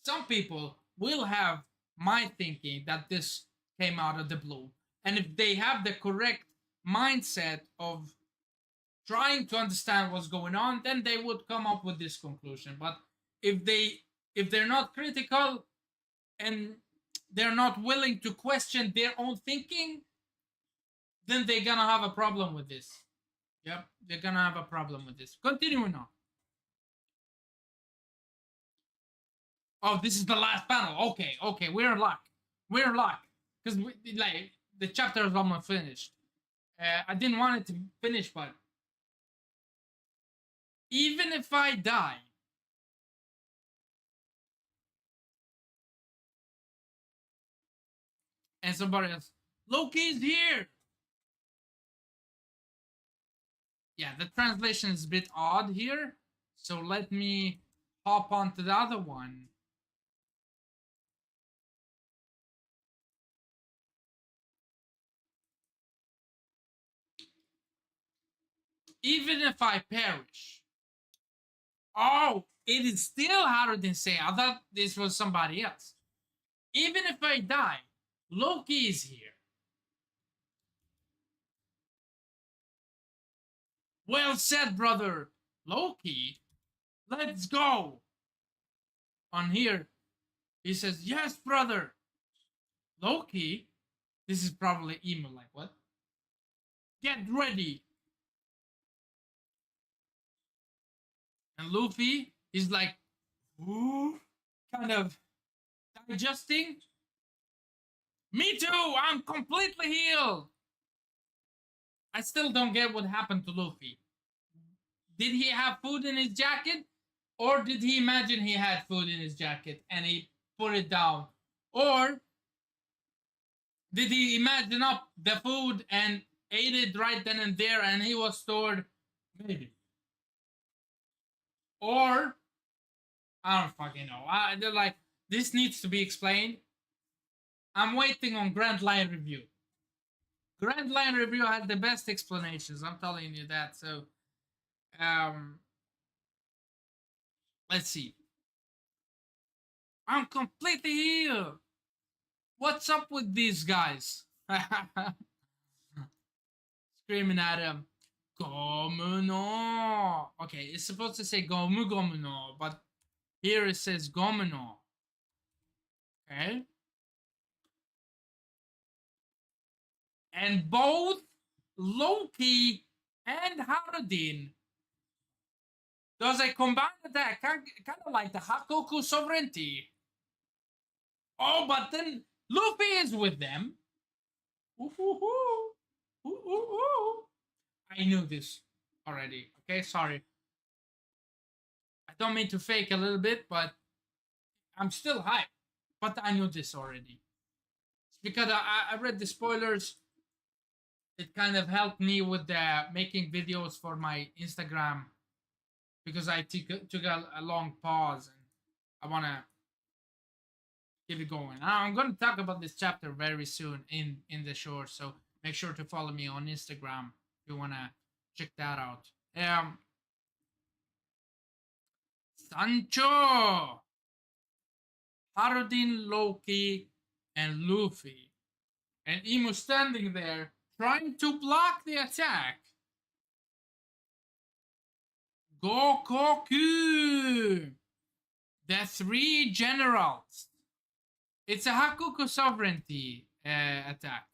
Some people will have my thinking that this came out of the blue. And if they have the correct mindset of trying to understand what's going on, then they would come up with this conclusion. But if they're not critical and they're not willing to question their own thinking, then they're gonna have a problem with this. Yep, they're gonna have a problem with this. Continuing on. Oh, this is the last panel. Okay, okay, we're in luck. We're in luck. Because like the chapter is almost finished. I didn't want it to finish, but even if I die, and somebody else, Loki's here. Yeah, the translation is a bit odd here. So let me hop onto the other one. Even if I perish. Oh, it is still harder than say. I thought this was somebody else. Even if I die, Loki is here. Well said, brother. Loki, let's go. On here, he says, yes, brother. Loki, this is probably email, like what? Get ready. And Luffy is like, ooh, kind of digesting. Me too, I'm completely healed. I still don't get what happened to Luffy. Did he have food in his jacket? Or did he imagine he had food in his jacket and he put it down? Or did he imagine up the food and ate it right then and there and he was stored? Maybe. Or, I don't fucking know. They're like, this needs to be explained. I'm waiting on Grand Line Review. Grand Line Review had the best explanations. I'm telling you that. So, let's see. I'm completely healed. What's up with these guys? Screaming at him. Gomu no. Okay, it's supposed to say Gomu Gomu no, but here it says Gomu no. Okay. And both Loki and Harudin does a combined attack, kind of like the Hakoku Sovereignty. Oh, but then Luffy is with them. Ooh, ooh, ooh. Ooh, ooh, ooh. I knew this already. Okay, sorry. I don't mean to fake a little bit, but I'm still hyped. But I knew this already. It's because I read the spoilers. It kind of helped me with the making videos for my Instagram because I took a long pause and I want to keep it going. I'm going to talk about this chapter very soon in the short, so make sure to follow me on Instagram if you want to check that out. Sancho, Harudin, Loki, and Luffy. And Emu standing there trying to block the attack. Gokoku! The three generals. It's a Hakuku sovereignty attack.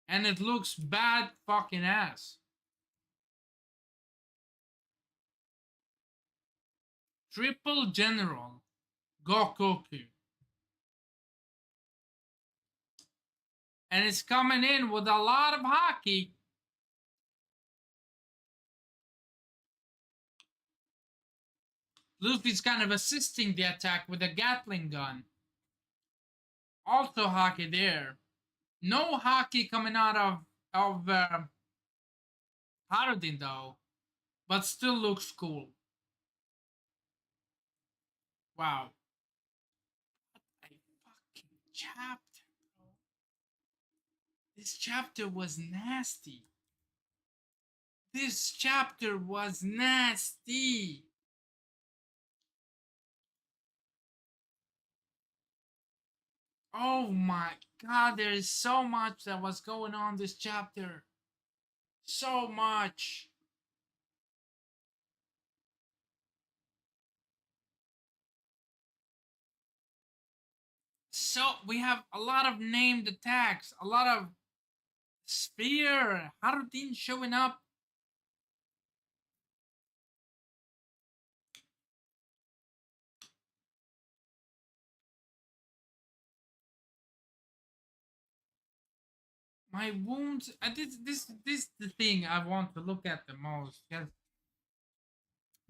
And it looks bad fucking ass. Triple General Gokoku. And it's coming in with a lot of hockey. Luffy's kind of assisting the attack with a Gatling gun. Also hockey there. No hockey coming out of Harudin though, but still looks cool. Wow. What a fucking chapter, bro. This chapter was nasty. This chapter was nasty. Oh my god, there is so much that was going on this chapter. So much. So we have a lot of named attacks, a lot of Spear, Harudin showing up. My wounds. This is the thing I want to look at the most. Because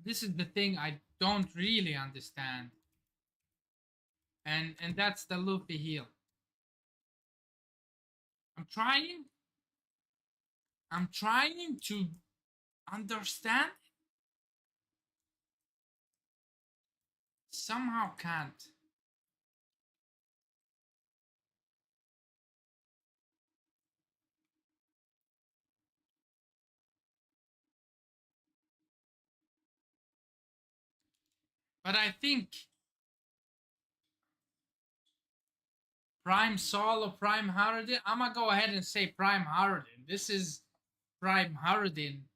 this is the thing I don't really understand. And that's the Luffy heal. I'm trying to understand. Somehow can't. But I think Prime Saul or Prime Harudin. I'm gonna go ahead and say Prime Harudin. This is Prime Harudin.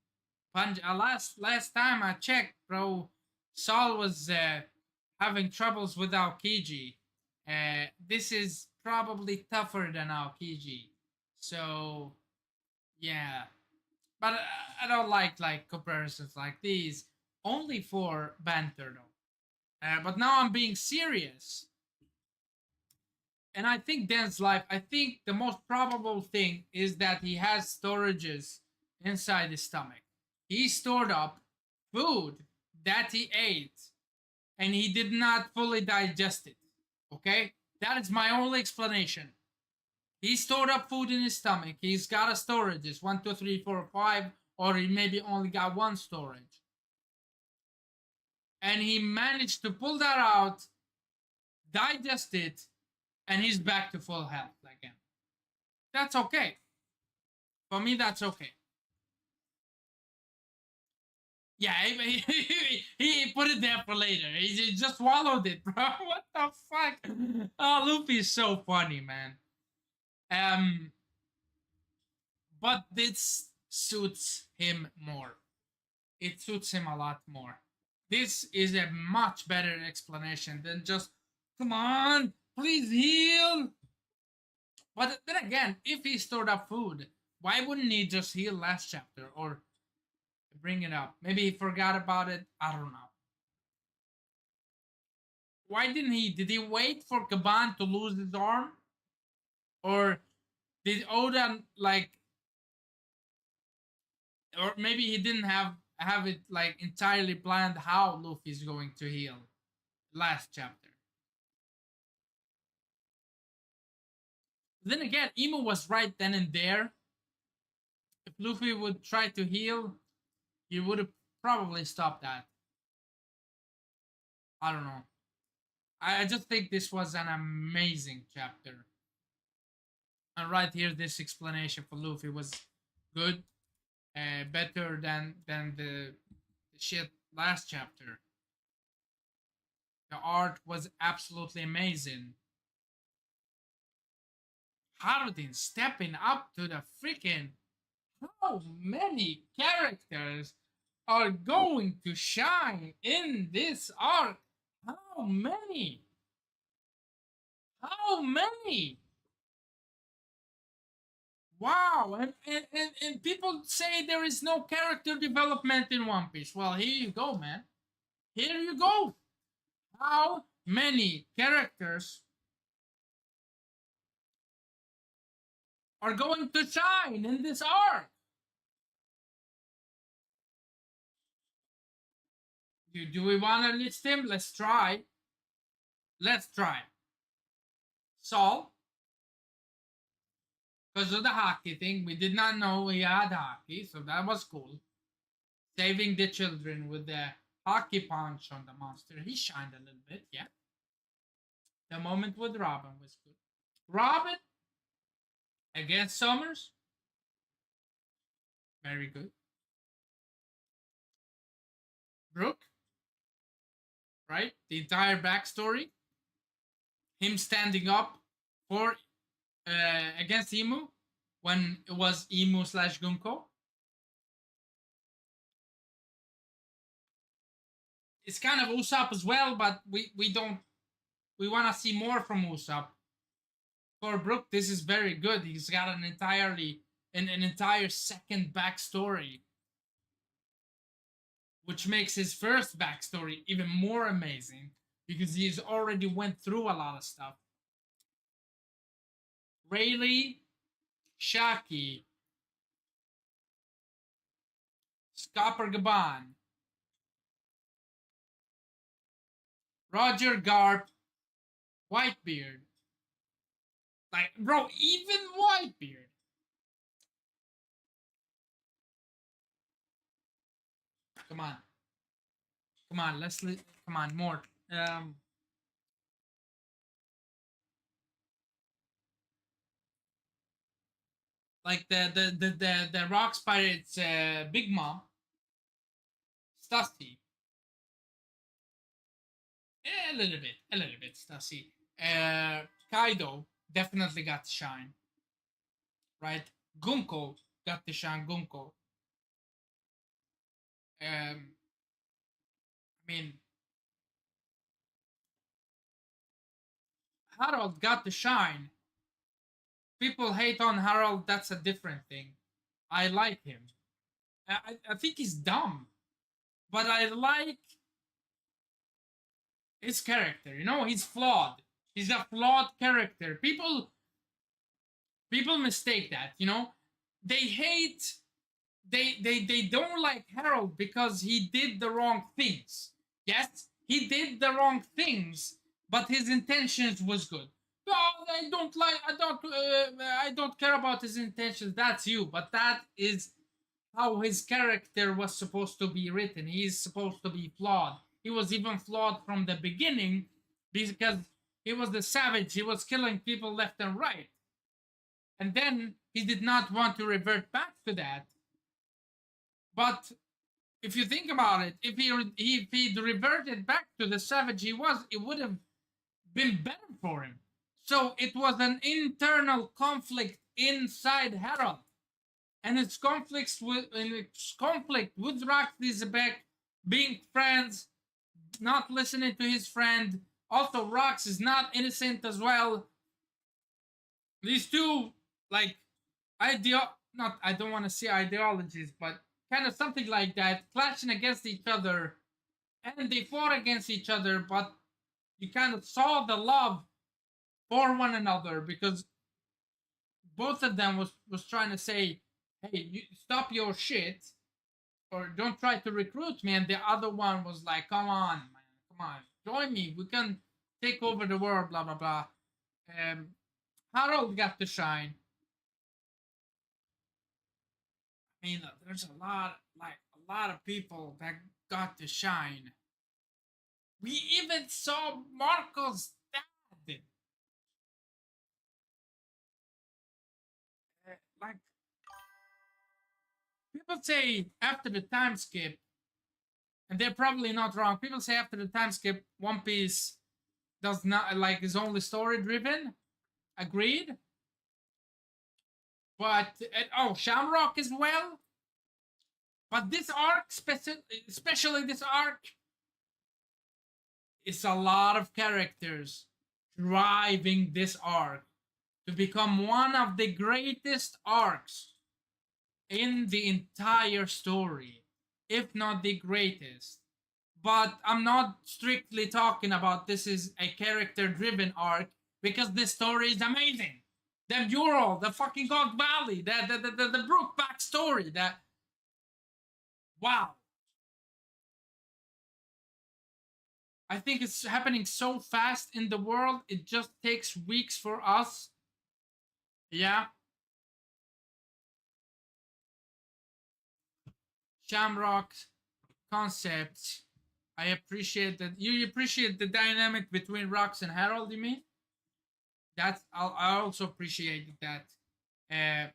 Last time I checked, bro, Saul was having troubles with Aokiji. This is probably tougher than Aokiji. So yeah, but I don't like comparisons like these. Only for banter though. But now I'm being serious. And I think Dan's life, I think the most probable thing is that he has storages inside his stomach. He stored up food that he ate and he did not fully digest it. Okay? That is my only explanation. He stored up food in his stomach. He's got a storages 1, 2, 3, 4, 5, or he maybe only got one storage. And he managed to pull that out, digest it, and he's back to full health again. That's okay. For me, that's okay. Yeah, he put it there for later. He just swallowed it, bro. What the fuck? Oh, Luffy is so funny, man. But this suits him more. It suits him a lot more. This is a much better explanation than just, come on, please heal. But then again, if he stored up food, why wouldn't he just heal last chapter or bring it up? Maybe he forgot about it. I don't know. Why didn't he? Did he wait for Gababn to lose his arm? Or did Oda like, or maybe he didn't have it like entirely planned how Luffy's going to heal last chapter. Then again, Emo was right then and there. If Luffy would try to heal, he would have probably stopped that. I don't know. I just think this was an amazing chapter. And right here, this explanation for Luffy was good. Better than the shit last chapter. The art was absolutely amazing. Harden stepping up to the freaking. How many characters are going to shine in this arc? How many? How many? Wow, and people say there is no character development in One Piece. Well, here you go, man. Here you go. How many characters are going to shine in this arc? Do we want to list him? Let's try. Let's try. Saul, because of the hockey thing, we did not know he had hockey, so that was cool. Saving the children with the hockey punch on the monster. He shined a little bit, yeah. The moment with Robin was good. Robin against Summers, very good. Brooke, right? The entire backstory. Him standing up for against Emu when it was Emu slash Gunko. It's kind of Usopp as well, but we don't we want to see more from Usopp. For Brook, this is very good. He's got an entire second backstory, which makes his first backstory even more amazing because he's already went through a lot of stuff. Rayleigh, Shaki, Scopper Gabon, Roger Garp, Whitebeard. Like, bro, even Whitebeard. Come on. Come on, come on, more. Like the Rocks Pirates Big Mom, Stussy. A little bit, Stussy. Kaido definitely got to shine. Right? Gunko got to shine, Gunko. I mean, Harold got to shine. People hate on Harold, that's a different thing. I like him. I think he's dumb, but I like his character. You know, he's flawed. He's a flawed character. People mistake that. You know, they hate. They don't like Harold because he did the wrong things. Yes, he did the wrong things, but his intentions was good. No, I don't care about his intentions. That's you, but that is how his character was supposed to be written. He's supposed to be flawed. He was even flawed from the beginning because he was the savage. He was killing people left and right. And then he did not want to revert back to that. But if you think about it, if he'd reverted back to the savage he was, it would have been better for him. So it was an internal conflict inside Harold. And its conflict with Roxy Zebek being friends, not listening to his friend. Also, Rox is not innocent as well. These two, like, not I don't want to say ideologies, but kind of something like that, clashing against each other, and they fought against each other, but you kind of saw the love for one another because both of them was trying to say, hey, you stop your shit or don't try to recruit me, and the other one was like, come on, man, come on, join me, we can take over the world, blah blah blah. Harold got to shine. I mean, there's a lot of people that got to shine. We even saw Marco's dad. Like, people say after the time skip, And they're probably not wrong. People say after the time skip, One Piece does not like is only story driven. Agreed. But oh, Shamrock as well. But this arc, especially this arc, is a lot of characters driving this arc to become one of the greatest arcs in the entire story, if not the greatest. But I'm not strictly talking about this is a character driven arc because this story is amazing. The mural, the fucking God Valley, the Brook backstory, that wow. I think it's happening so fast in the world, it just takes weeks for us. Yeah. Shamrock concepts. I appreciate that. You appreciate the dynamic between Rox and Harold, you mean? That's I also appreciate that. Uh,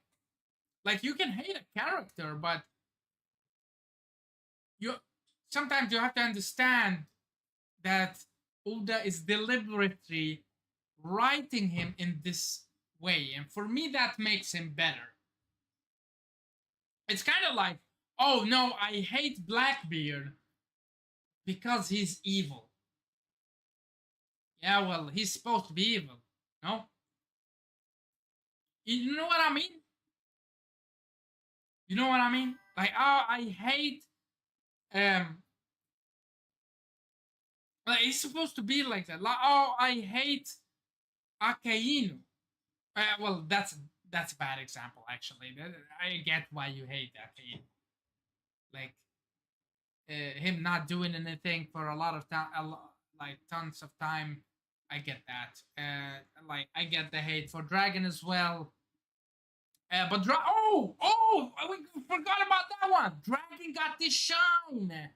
like you can hate a character, but you sometimes you have to understand that Oda is deliberately writing him in this way, and for me that makes him better. It's kind of like, oh no, I hate Blackbeard because he's evil. Yeah, well, he's supposed to be evil, no? You know what I mean? You know what I mean? Like, oh, I hate um like, he's supposed to be like that. Like, oh, I hate Akainu. Well, that's a bad example actually. I get why you hate Akainu. Like him not doing anything for a lot of time, like tons of time. I get that. Like I get the hate for Dragon as well. Oh, we forgot about that one. Dragon got this shine.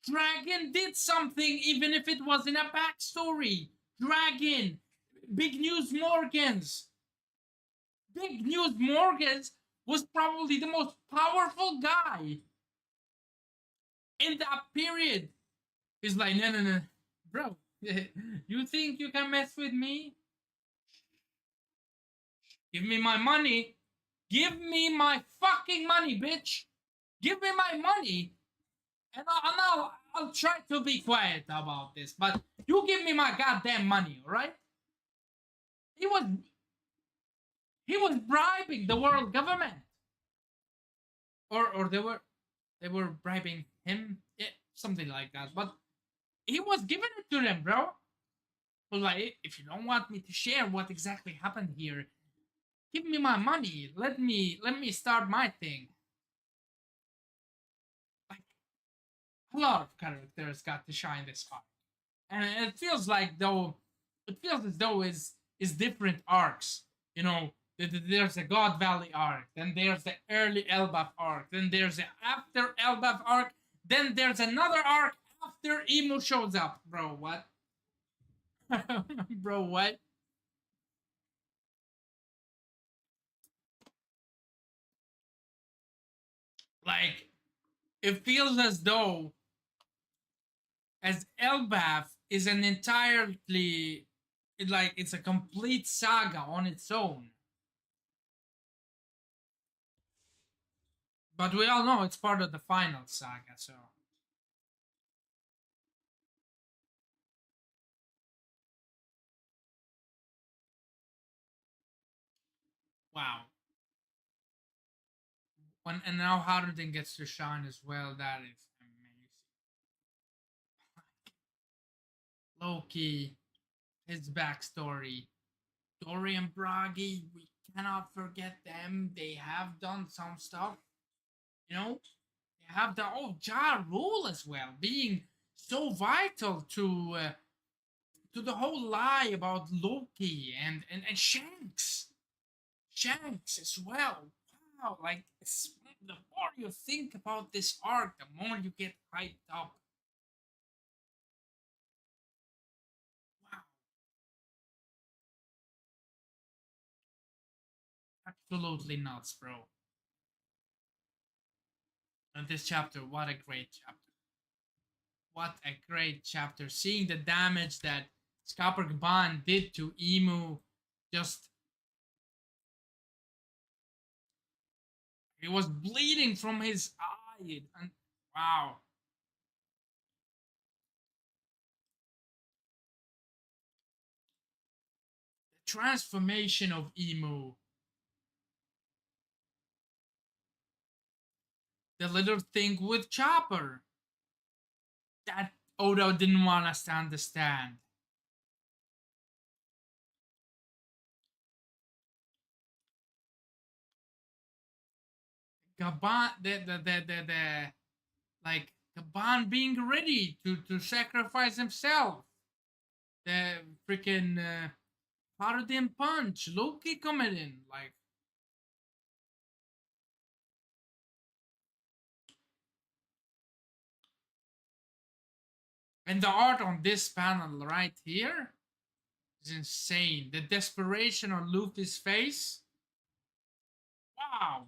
Dragon did something, even if it wasn't a backstory. Dragon, Big News Morgans. Big News Morgans was probably the most powerful guy in that period. He's like, no, no, no, bro. You think you can mess with me? Give me my money. Give me my fucking money, bitch. Give me my money, and I'll try to be quiet about this. But you give me my goddamn money, all right? He was he was bribing the world government, or they were bribing him, yeah, something like that. But he was giving it to them, bro. Was like, if you don't want me to share what exactly happened here, give me my money. Let me start my thing. Like a lot of characters got to shine this far, and it feels like though it feels as though is different arcs. You know, there's a God Valley arc, then there's the early Elbaf arc, then there's the after Elbaf arc, then there's another arc after Emu shows up. Bro, what? Bro, what? Like, it feels as though as Elbaf is an entirely it's a complete saga on its own. But we all know it's part of the final saga, so wow. And now Harden gets to shine as well. That is amazing. Loki, his backstory. Dory and Bragi, we cannot forget them. They have done some stuff. You know, they have the Ja Rule as well, being so vital to the whole lie about Loki and Shanks. Shanks as well. Wow, like the more you think about this arc, the more you get hyped up. Wow, absolutely nuts, bro. And this chapter, what a great chapter. What a great chapter. Seeing the damage that Gababn did to Emu, just he was bleeding from his eye. And wow. The transformation of Emu. The little thing with Chopper. That Odo didn't want us to understand. Gabon, like Gabon being ready to sacrifice himself. The freaking Paladin punch, Loki coming in, like and the art on this panel right here is insane. The desperation on Luffy's face. Wow.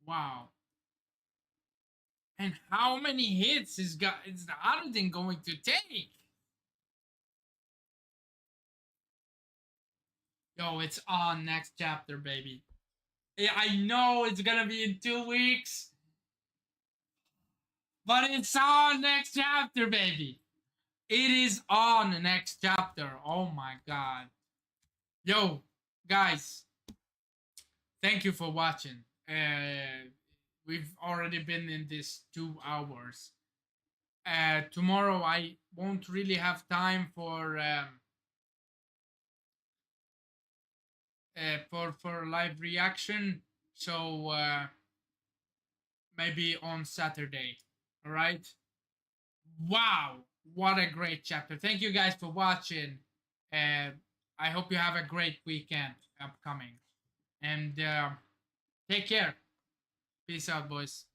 Wow. And how many hits is the Paladin going to take? Yo, it's on next chapter, baby. Yeah, I know it's gonna be in 2 weeks, but it's on next chapter, baby. It is on the next chapter. Oh my god. Yo, guys, thank you for watching. We've already been in this 2 hours. Tomorrow I won't really have time for live reaction, so maybe on Saturday. All right. Wow, what a great chapter! Thank you guys for watching. Uh, I hope you have a great weekend upcoming, and take care. Peace out, boys.